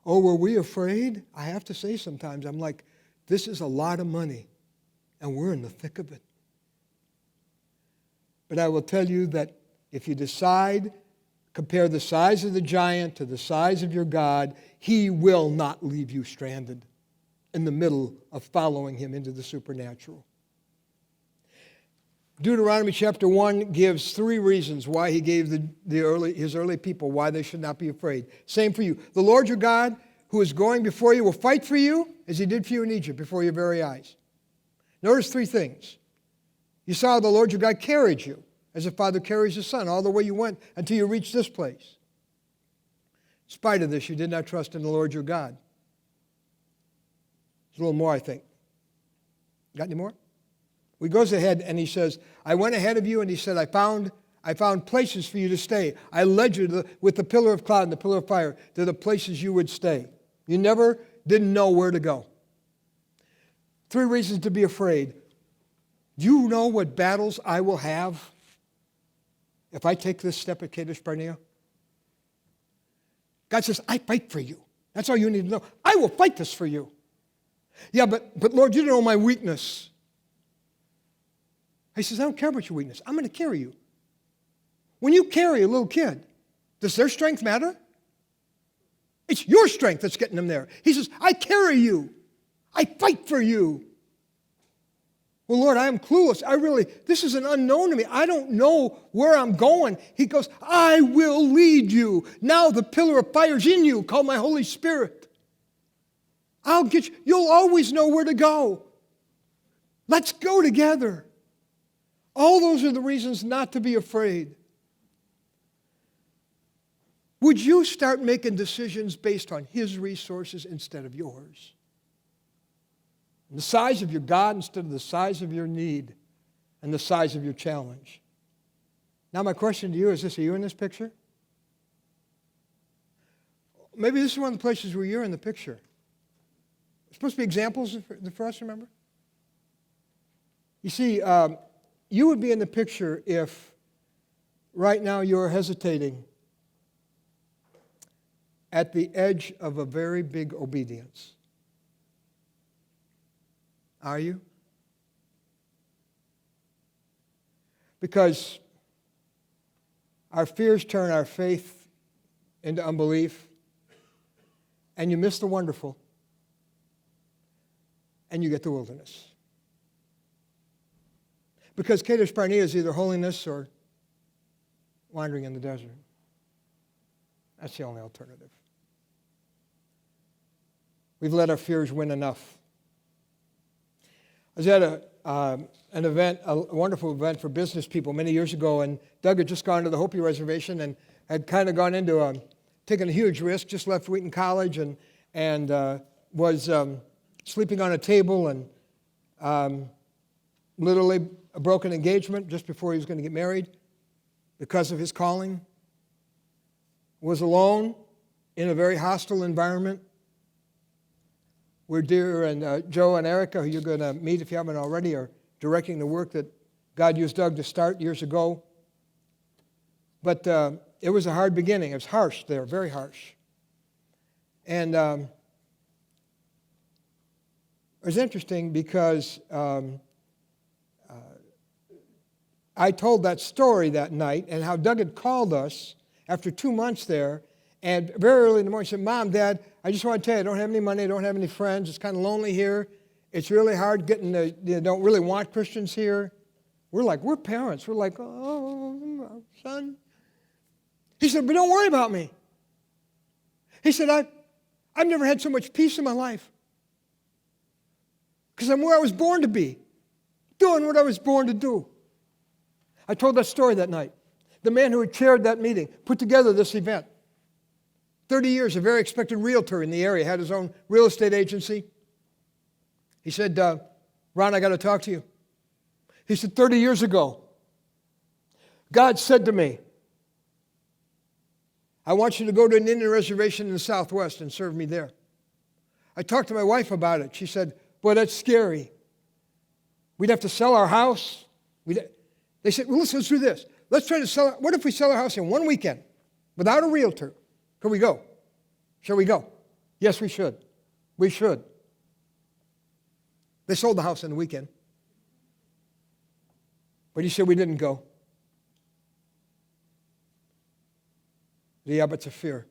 Oh, were we afraid? I have to say sometimes, I'm like, this is a lot of money, and we're in the thick of it. But I will tell you that if you decide, compare the size of the giant to the size of your God, he will not leave you stranded in the middle of following him into the supernatural. Deuteronomy chapter 1 gives 3 reasons why he gave his early people why they should not be afraid. Same for you. The Lord your God, who is going before you, will fight for you as he did for you in Egypt before your very eyes. Notice 3 things. You saw the Lord your God carried you as a father carries his son all the way you went until you reached this place. In spite of this, you did not trust in the Lord your God. There's a little more, I think. Got any more? He goes ahead and he says, I went ahead of you, and he said, I found places for you to stay. I led you with the pillar of cloud and the pillar of fire to the places you would stay. You never didn't know where to go. 3 reasons to be afraid. Do you know what battles I will have if I take this step at Kadesh Barnea? God says, I fight for you. That's all you need to know. I will fight this for you. Yeah, but Lord, you know my weakness. He says, I don't care about your weakness. I'm going to carry you. When you carry a little kid, does their strength matter? It's your strength that's getting them there. He says, I carry you. I fight for you. Well, Lord, I am clueless. This is an unknown to me. I don't know where I'm going. He goes, I will lead you. Now the pillar of fire is in you, called my Holy Spirit. I'll get you. You'll always know where to go. Let's go together. All those are the reasons not to be afraid. Would you start making decisions based on his resources instead of yours? And the size of your God instead of the size of your need and the size of your challenge. Now my question to you is this: are you in this picture? Maybe this is one of the places where you're in the picture. It's supposed to be examples for us, remember? You see, you would be in the picture if right now you're hesitating at the edge of a very big obedience. Are you? Because our fears turn our faith into unbelief, and you miss the wonderful, and you get the wilderness. Because Kadesh Barnea is either holiness or wandering in the desert. That's the only alternative. We've let our fears win enough. I was at an event, a wonderful event for business people many years ago, and Doug had just gone to the Hopi Reservation and had kind of gone into taking a huge risk, just left Wheaton College and was sleeping on a table and literally a broken engagement just before he was going to get married because of his calling, was alone in a very hostile environment where Dear and Joe and Erica, who you're going to meet if you haven't already, are directing the work that God used Doug to start years ago. But it was a hard beginning. It was harsh there, very harsh. And it was interesting because I told that story that night and how Doug had called us after 2 months there, and very early in the morning he said, Mom, Dad, I just want to tell you, I don't have any money, I don't have any friends, it's kind of lonely here. It's really hard getting don't really want Christians here. We're parents. We're like, oh, son. He said, but don't worry about me. He said, I've never had so much peace in my life because I'm where I was born to be, doing what I was born to do. I told that story that night. The man who had chaired that meeting put together this event. 30 years, a very respected realtor in the area, had his own real estate agency. He said, Ron, I got to talk to you. He said, 30 years ago, God said to me, I want you to go to an Indian reservation in the Southwest and serve me there. I talked to my wife about it. She said, boy, that's scary. We'd have to sell our house. They said, well, let's do this. Let's try to sell it. What if we sell our house in one weekend without a realtor? Could we go? Shall we go? Yes, we should. We should. They sold the house in the weekend. But he said we didn't go. The habits of fear.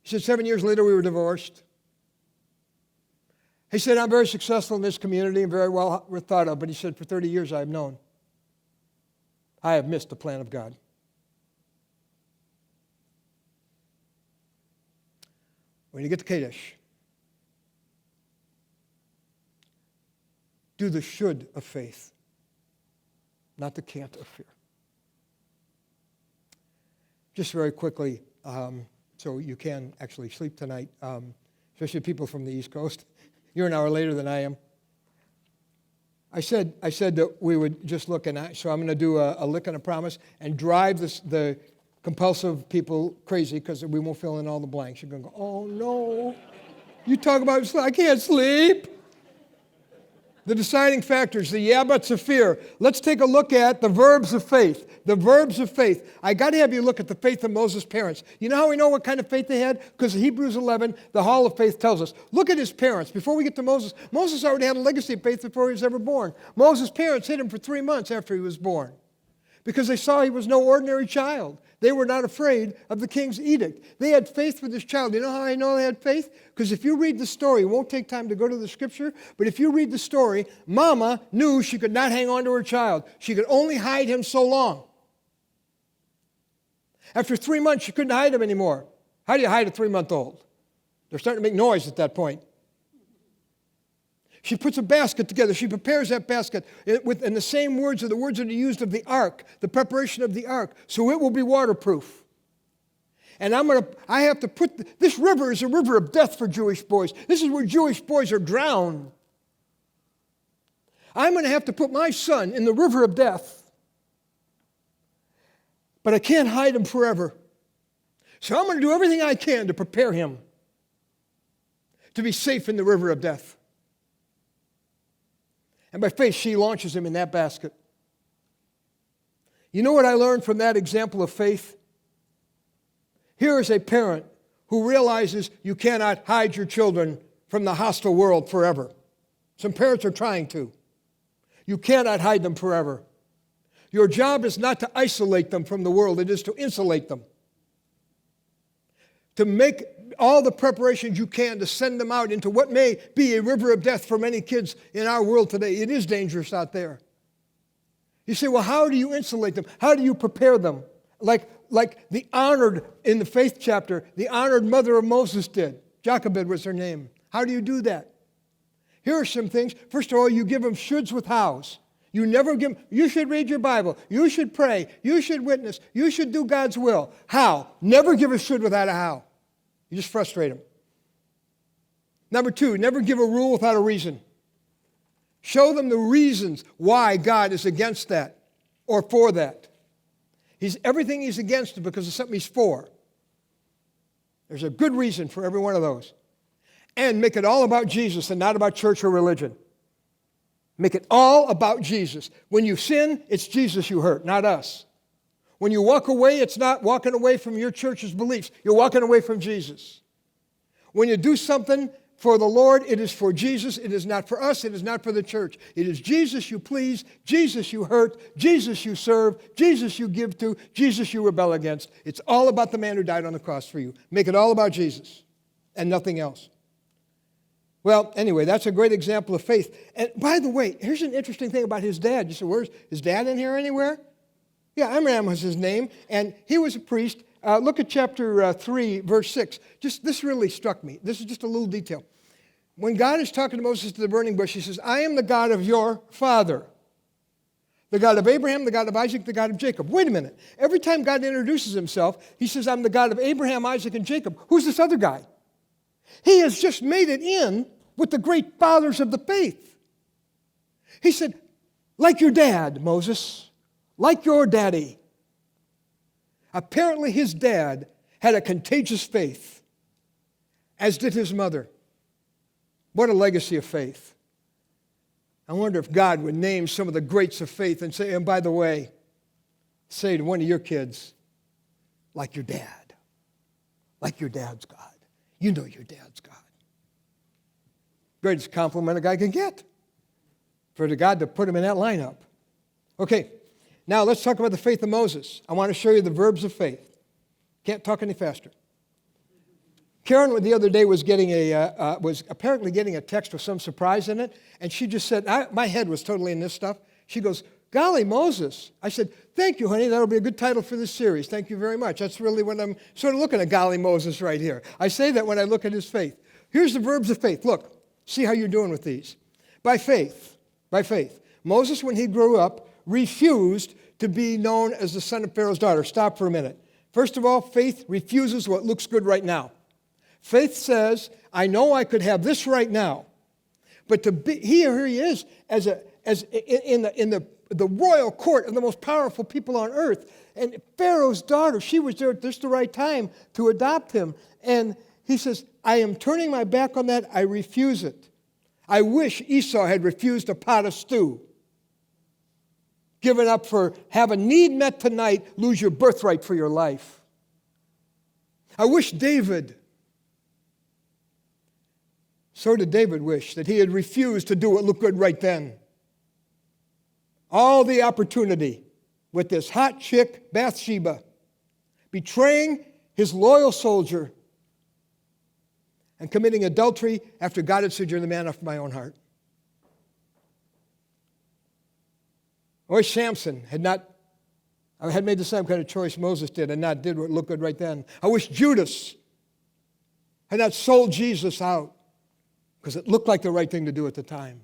He said 7 years later we were divorced. He said, I'm very successful in this community and very well thought of, but he said, for 30 years I have known I have missed the plan of God. When you get to Kadesh, do the should of faith, not the can't of fear. Just very quickly, so you can actually sleep tonight, especially people from the East Coast. You're an hour later than I am. I said that we would just look, and so I'm going to do a lick and a promise and drive the compulsive people crazy because we won't fill in all the blanks. You're going to go, oh no, you talk about, I can't sleep. The deciding factors, the yabbats of fear. Let's take a look at the verbs of faith. The verbs of faith. I got to have you look at the faith of Moses' parents. You know how we know what kind of faith they had? Because Hebrews 11, the Hall of Faith tells us. Look at his parents. Before we get to Moses, Moses already had a legacy of faith before he was ever born. Moses' parents hid him for 3 months after he was born because they saw he was no ordinary child. They were not afraid of the king's edict. They had faith for this child. You know how I know they had faith? Because if you read the story, it won't take time to go to the scripture, but if you read the story, Mama knew she could not hang on to her child. She could only hide him so long. After 3 months, she couldn't hide him anymore. How do you hide a 3-month-old? They're starting to make noise at that point. She puts a basket together. She prepares that basket in the same words are the words that are used of the ark, the preparation of the ark, so it will be waterproof. And I have to put, this river is a river of death for Jewish boys. This is where Jewish boys are drowned. I'm going to have to put my son in the river of death. But I can't hide him forever. So I'm going to do everything I can to prepare him to be safe in the river of death. And by faith, she launches him in that basket. You know what I learned from that example of faith? Here is a parent who realizes you cannot hide your children from the hostile world forever. Some parents are trying to. You cannot hide them forever. Your job is not to isolate them from the world. It is to insulate them. To make all the preparations you can to send them out into what may be a river of death for many kids in our world today. It is dangerous out there. You say, well, how do you insulate them? How do you prepare them? Like the honored, in the faith chapter, the honored mother of Moses did. Jochebed was her name. How do you do that? Here are some things. First of all, you give them shoulds with hows. You never give them, you should read your Bible. You should pray. You should witness. You should do God's will. How? Never give a should without a how. You just frustrate them. Number 2, never give a rule without a reason. Show them the reasons why God is against that or for that. Everything he's against is because of something he's for. There's a good reason for every one of those. And make it all about Jesus and not about church or religion. Make it all about Jesus. When you sin, it's Jesus you hurt, not us. When you walk away, it's not walking away from your church's beliefs. You're walking away from Jesus. When you do something for the Lord, it is for Jesus. It is not for us. It is not for the church. It is Jesus you please, Jesus you hurt, Jesus you serve, Jesus you give to, Jesus you rebel against. It's all about the man who died on the cross for you. Make it all about Jesus and nothing else. Well, anyway, that's a great example of faith. And by the way, here's an interesting thing about his dad. You say, where's his dad in here anywhere? Yeah, Amram was his name, and he was a priest. Look at chapter 3, verse 6. This really struck me. This is just a little detail. When God is talking to Moses to the burning bush, he says, I am the God of your father. The God of Abraham, the God of Isaac, the God of Jacob. Wait a minute. Every time God introduces himself, he says, I'm the God of Abraham, Isaac, and Jacob. Who's this other guy? He has just made it in with the great fathers of the faith. He said, like your dad, Moses, like your daddy. Apparently his dad had a contagious faith, as did his mother. What a legacy of faith. I wonder if God would name some of the greats of faith and say, and by the way, say to one of your kids, like your dad. Like your dad's God. You know your dad's God. Greatest compliment a guy can get. For the God to put him in that lineup. Okay, now let's talk about the faith of Moses. I want to show you the verbs of faith. Can't talk any faster. Karen the other day was apparently getting a text with some surprise in it, and she just said, my head was totally in this stuff. She goes, golly, Moses. I said, thank you, honey. That'll be a good title for this series. Thank you very much. That's really what I'm sort of looking at, golly, Moses right here. I say that when I look at his faith. Here's the verbs of faith. Look, see how you're doing with these. By faith. Moses, when he grew up, refused to be known as the son of Pharaoh's daughter. Stop for a minute. First of all, faith refuses what looks good right now. Faith says, I know I could have this right now, but here he is in the royal court of the most powerful people on earth, and Pharaoh's daughter, she was there at just the right time to adopt him, and he says, I am turning my back on that. I refuse it. I wish Esau had refused a pot of stew. Given up for have a need met tonight, lose your birthright for your life. I wish David. So did David wish that he had refused to do what looked good right then. All the opportunity with this hot chick, Bathsheba, betraying his loyal soldier and committing adultery after God had sojourned the man after my own heart. I wish Samson had made the same kind of choice Moses did and not did what looked good right then. I wish Judas had not sold Jesus out because it looked like the right thing to do at the time.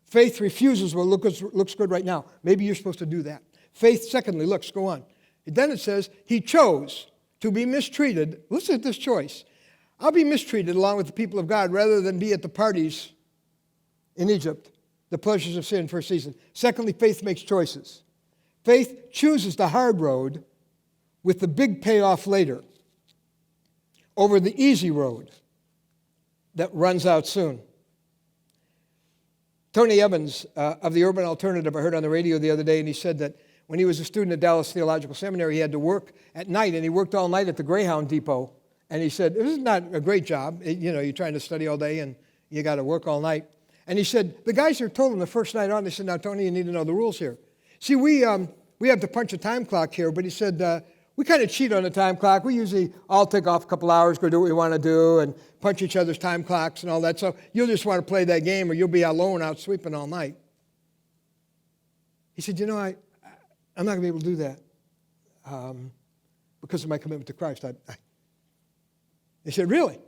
Faith refuses what looks good right now. Maybe you're supposed to do that. Faith, secondly, go on. Then it says, he chose to be mistreated. Listen to this choice. I'll be mistreated along with the people of God rather than be at the parties in Egypt, the pleasures of sin for a season. Secondly, faith makes choices. Faith chooses the hard road with the big payoff later over the easy road that runs out soon. Tony Evans of the Urban Alternative, I heard on the radio the other day, and he said that when he was a student at Dallas Theological Seminary, he had to work at night, and he worked all night at the Greyhound Depot. And he said, this is not a great job. You're trying to study all day, and you got to work all night. And he said, the guys here told him the first night on, they said, now, Tony, you need to know the rules here. See, we have to punch a time clock here, but he said, we kind of cheat on the time clock. We usually all take off a couple hours, go do what we want to do, and punch each other's time clocks and all that. So you'll just want to play that game, or you'll be alone out sweeping all night. He said, I'm not going to be able to do that because of my commitment to Christ. He said, really?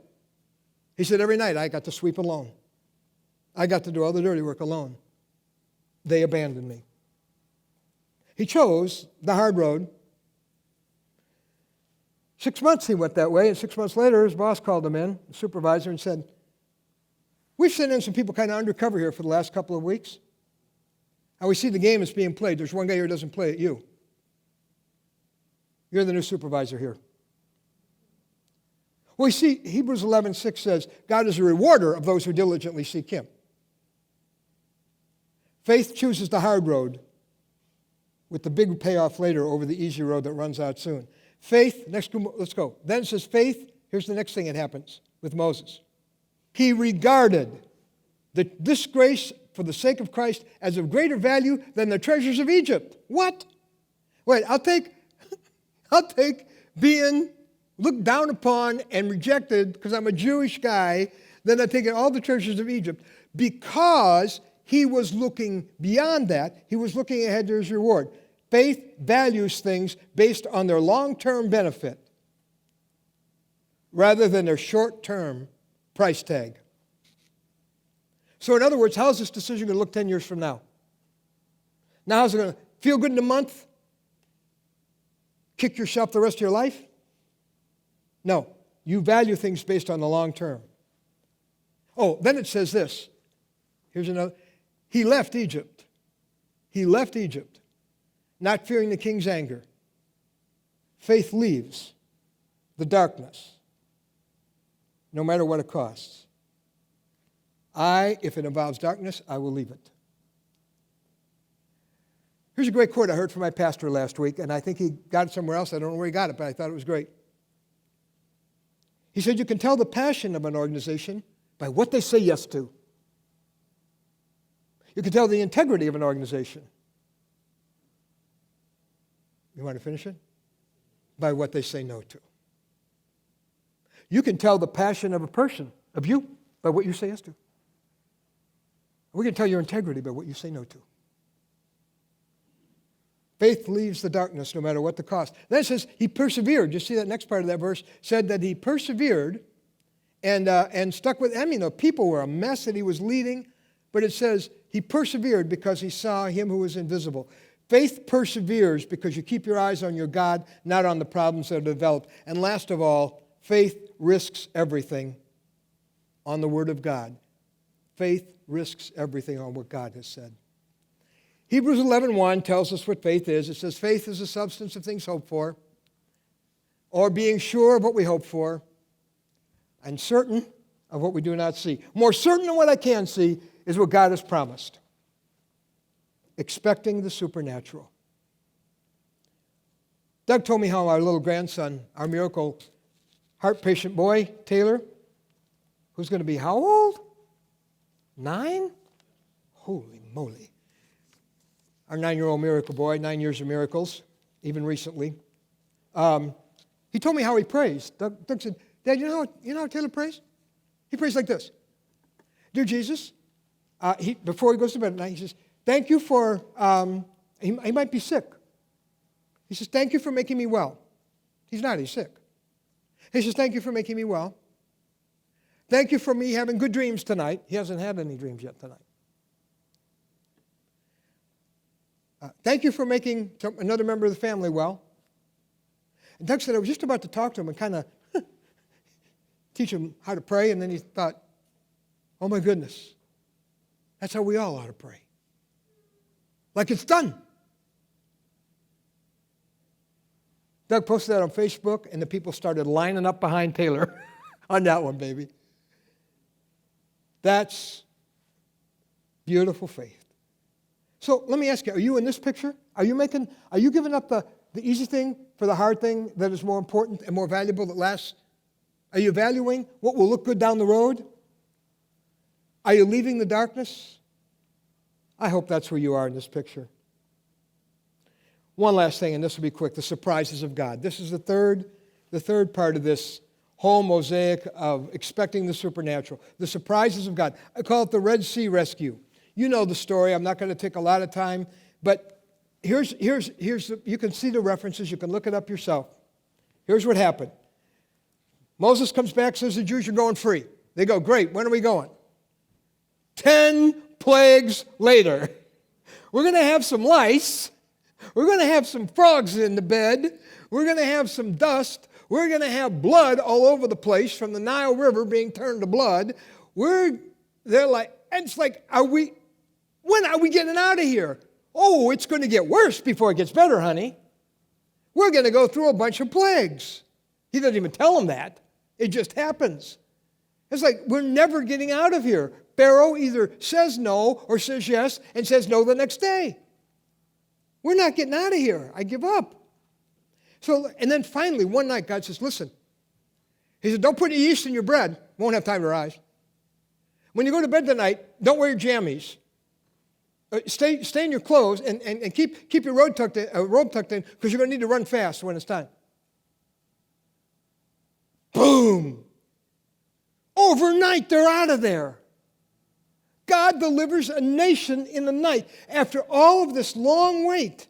He said, every night I got to sweep alone. I got to do all the dirty work alone. They abandoned me. He chose the hard road. 6 months he went that way, and 6 months later his boss called him in, the supervisor, and said, We've sent in some people kind of undercover here for the last couple of weeks. And we see the game is being played. There's one guy here who doesn't play it, you. You're the new supervisor here. We see Hebrews 11:6 says, God is a rewarder of those who diligently seek him. Faith chooses the hard road with the big payoff later over the easy road that runs out soon. Faith, let's go. Then it says faith, here's the next thing that happens with Moses. He regarded the disgrace for the sake of Christ as of greater value than the treasures of Egypt. What? Wait, I'll take being looked down upon and rejected because I'm a Jewish guy, then I take all the treasures of Egypt. Because he was looking beyond that, he was looking ahead to his reward. Faith values things based on their long-term benefit rather than their short-term price tag. So in other words, how's this decision going to look 10 years from now? Now how's it going to feel good in a month? Kick yourself the rest of your life? No, you value things based on the long term. Oh, then it says this. Here's another. He left Egypt. He left Egypt, not fearing the king's anger. Faith leaves the darkness, no matter what it costs. If it involves darkness, I will leave it. Here's a great quote I heard from my pastor last week, and I think he got it somewhere else. I don't know where he got it, but I thought it was great. He said, you can tell the passion of an organization by what they say yes to. You can tell the integrity of an organization. You want to finish it? By what they say no to. You can tell the passion of a person, of you, by what you say yes to. We can tell your integrity by what you say no to. Faith leaves the darkness no matter what the cost. Then it says he persevered. You see that next part of that verse said that he persevered and stuck with. I mean, the people were a mess that he was leading, but it says he persevered because he saw him who was invisible. Faith perseveres because you keep your eyes on your God, not on the problems that are developed. And last of all, faith risks everything on the Word of God. Faith risks everything on what God has said. Hebrews 11:1 tells us what faith is. It says faith is the substance of things hoped for, or being sure of what we hope for, and certain of what we do not see. More certain than what I can see is what God has promised. Expecting the supernatural. Doug told me how our little grandson, our miracle heart patient boy, Taylor, who's going to be how old? 9? Holy moly. Our 9-year-old miracle boy, 9 years of miracles, even recently. He told me how he prays. Doug said, Dad, you know how Taylor prays? He prays like this. Dear Jesus, before he goes to bed at night, he says, thank you for, he might be sick. He says, thank you for making me well. He's not, he's sick. He says, thank you for making me well. Thank you for me having good dreams tonight. He hasn't had any dreams yet tonight. Thank you for making another member of the family well. And Doug said, I was just about to talk to him and kind of teach him how to pray, and then he thought, oh my goodness, that's how we all ought to pray. Like it's done. Doug posted that on Facebook, and the people started lining up behind Taylor on that one, baby. That's beautiful faith. So let me ask you, are you in this picture? Are you giving up the easy thing for the hard thing that is more important and more valuable that lasts? Are you valuing what will look good down the road? Are you leaving the darkness? I hope that's where you are in this picture. One last thing, and this will be quick, the surprises of God. This is the third part of this whole mosaic of expecting the supernatural. The surprises of God. I call it the Red Sea Rescue. You know the story. I'm not going to take a lot of time, but you can see the references. You can look it up yourself. Here's what happened. Moses comes back, says the Jews are going free. They go, great, when are we going? 10 plagues later. We're going to have some lice. We're going to have some frogs in the bed. We're going to have some dust. We're going to have blood all over the place from the Nile River being turned to blood. We're They're like, and it's like, when are we getting out of here? Oh, it's going to get worse before it gets better, honey. We're going to go through a bunch of plagues. He doesn't even tell them that. It just happens. It's like, we're never getting out of here. Pharaoh either says no or says yes and says no the next day. We're not getting out of here. I give up. So, and then finally, one night, God says, listen. He said, don't put any yeast in your bread. Won't have time to rise. When you go to bed tonight, don't wear your jammies. Stay in your clothes and keep your robe tucked in because you're going to need to run fast when it's time. Boom. Overnight, they're out of there. God delivers a nation in the night after all of this long wait.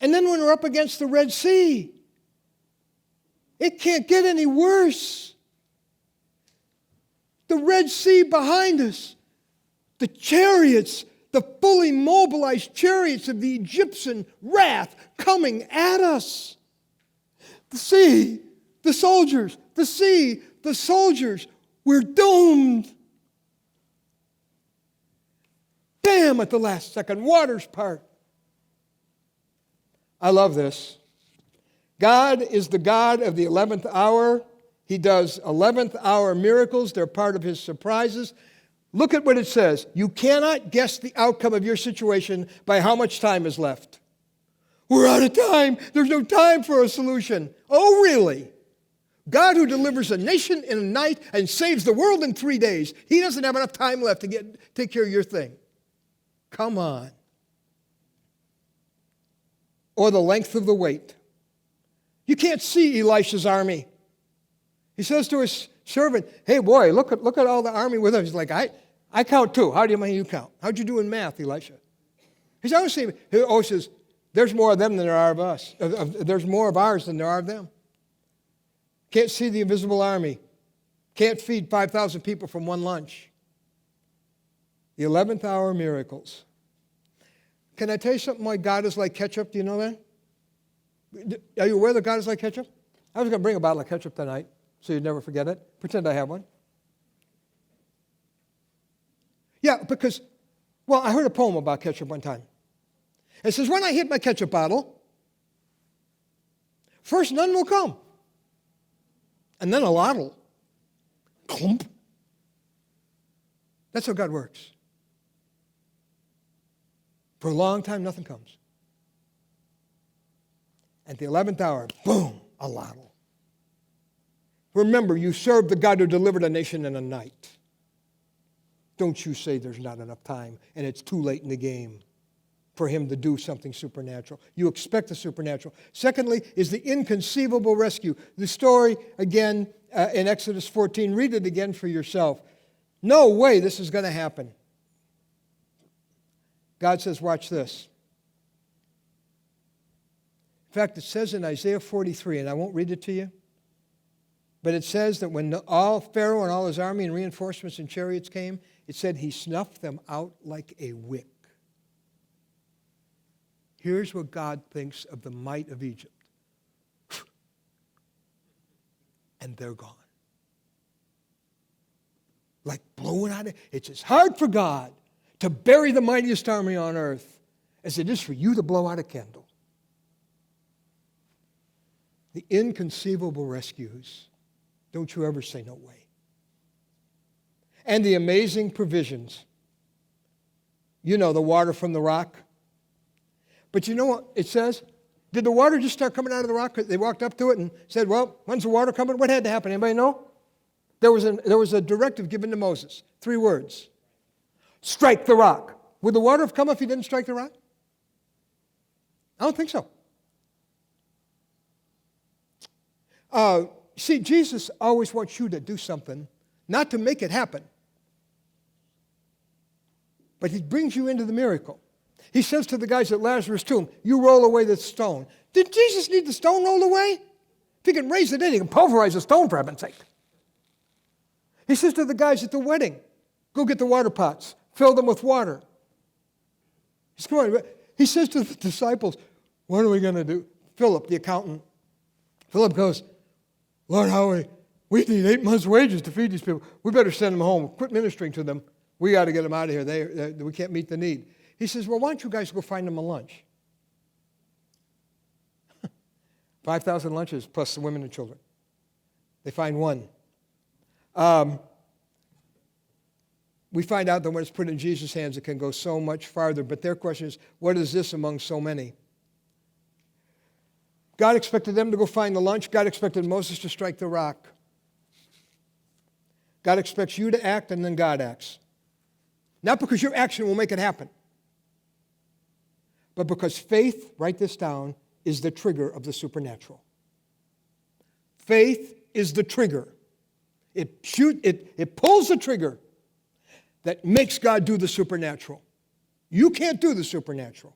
And then when we're up against the Red Sea, it can't get any worse. The Red Sea behind us, the chariots, the fully mobilized chariots of the Egyptian wrath coming at us. The sea, the soldiers, the sea, the soldiers, we're doomed. Bam, at the last second, waters part. I love this. God is the God of the 11th hour. He does 11th hour miracles. They're part of his surprises. Look at what it says. You cannot guess the outcome of your situation by how much time is left. We're out of time. There's no time for a solution. Oh, really? God who delivers a nation in a night and saves the world in 3 days, he doesn't have enough time left to take care of your thing. Come on. Or the length of the wait. You can't see Elisha's army. He says to his servant, hey boy, look at all the army with us. He's like, I count too. How do you count? How'd you do in math, Elisha? He says, there's more of them than there are of us. There's more of ours than there are of them. Can't see the invisible army. Can't feed 5,000 people from one lunch. The 11th hour miracles. Can I tell you something why God is like ketchup? Do you know that? Are you aware that God is like ketchup? I was going to bring a bottle of ketchup tonight so you'd never forget it. Pretend I have one. Yeah, because, I heard a poem about ketchup one time. It says, when I hit my ketchup bottle, first none will come. And then a lot'll. Clump. That's how God works. For a long time, nothing comes. At the 11th hour, boom, a lot'll. Remember, you serve the God who delivered a nation in a night. Don't you say there's not enough time and it's too late in the game for him to do something supernatural. You expect the supernatural. Secondly, is the inconceivable rescue. The story, again, in Exodus 14. Read it again for yourself. No way this is going to happen. God says, watch this. In fact, it says in Isaiah 43, and I won't read it to you, but it says that when all Pharaoh and all his army and reinforcements and chariots came, it said he snuffed them out like a wick. Here's what God thinks of the might of Egypt. And they're gone. Like blowing out of it. It's as hard for God to bury the mightiest army on earth as it is for you to blow out a candle. The inconceivable rescues. Don't you ever say no way. And the amazing provisions. You know, the water from the rock. But you know what it says? Did the water just start coming out of the rock? They walked up to it and said, well, when's the water coming? What had to happen? Anybody know? There was a directive given to Moses. 3 words. Strike the rock. Would the water have come if he didn't strike the rock? I don't think so. See, Jesus always wants you to do something, not to make it happen, but he brings you into the miracle. He says to the guys at Lazarus' tomb, you roll away the stone. Did Jesus need the stone rolled away? If he can raise it in, he can pulverize the stone, for heaven's sake. He says to the guys at the wedding, go get the water pots, fill them with water. He says to the disciples, what are we going to do? Philip, the accountant, Philip goes, Lord, how We need 8 months' wages to feed these people. We better send them home. Quit ministering to them. We got to get them out of here. We can't meet the need. He says, well, why don't you guys go find them a lunch? 5,000 lunches plus the women and children. They find one. We find out that when it's put in Jesus' hands, it can go so much farther. But their question is, what is this among so many? God expected them to go find the lunch. God expected Moses to strike the rock. God expects you to act, and then God acts. Not because your action will make it happen, but because faith, write this down, is the trigger of the supernatural. Faith is the trigger. It pulls the trigger that makes God do the supernatural. You can't do the supernatural,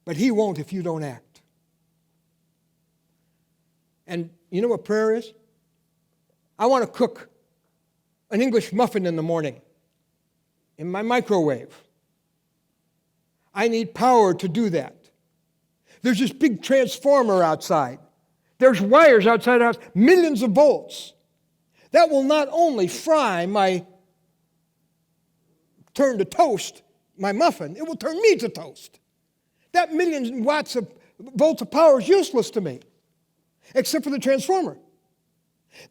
but He won't if you don't act. And you know what prayer is? I want to cook an English muffin in the morning in my microwave. I need power to do that. There's this big transformer outside. There's wires outside the house, millions of volts. That will not only fry my turn to toast, my muffin, it will turn me to toast. That million watts of volts of power is useless to me, except for the transformer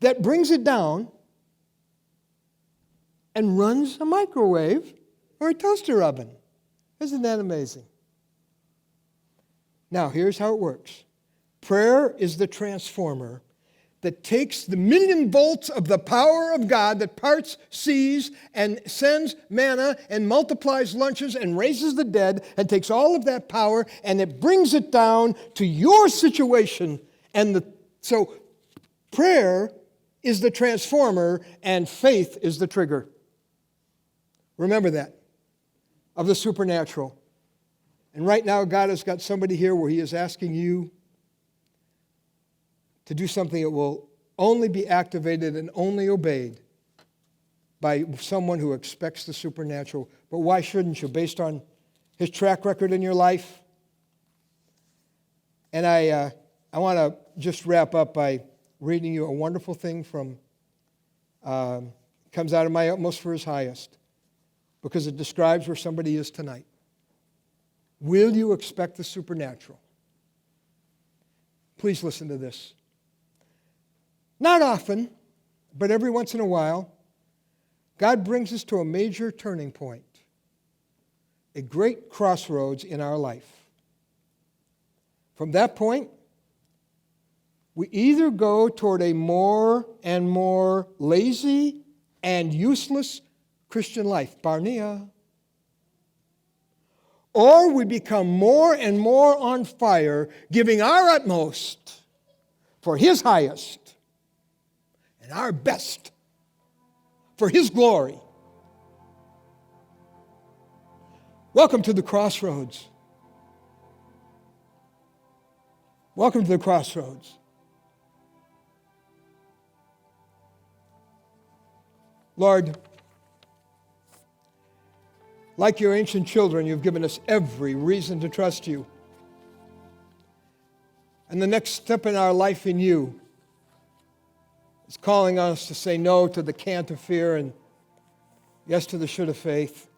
that brings it down and runs a microwave or a toaster oven. Isn't that amazing? Now, here's how it works. Prayer is the transformer that takes the million volts of the power of God that parts seas and sends manna and multiplies lunches and raises the dead and takes all of that power and it brings it down to your situation. So prayer is the transformer and faith is the trigger. Remember that, of the supernatural. And right now, God has got somebody here where He is asking you to do something that will only be activated and only obeyed by someone who expects the supernatural. But why shouldn't you, based on His track record in your life? And I want to just wrap up by reading you a wonderful thing from, comes out of my utmost for His highest, because it describes where somebody is tonight. Will you expect the supernatural? Please listen to this. Not often, but every once in a while, God brings us to a major turning point, a great crossroads in our life. From that point, we either go toward a more and more lazy and useless Christian life, Barnea, or we become more and more on fire, giving our utmost for His highest and our best for His glory. Welcome to the crossroads. Welcome to the crossroads. Lord, like your ancient children, you've given us every reason to trust you. And the next step in our life in you is calling us to say no to the can't of fear and yes to the should of faith.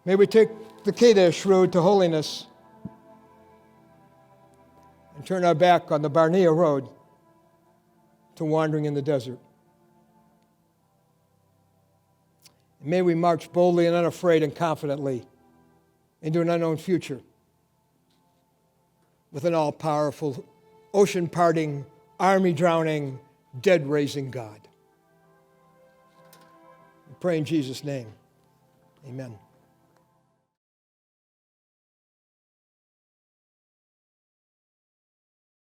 May we take the Kadesh road to holiness and turn our back on the Barnea road to wandering in the desert. And may we march boldly and unafraid and confidently into an unknown future with an all-powerful, ocean-parting, army-drowning, dead-raising God. We pray in Jesus' name. Amen.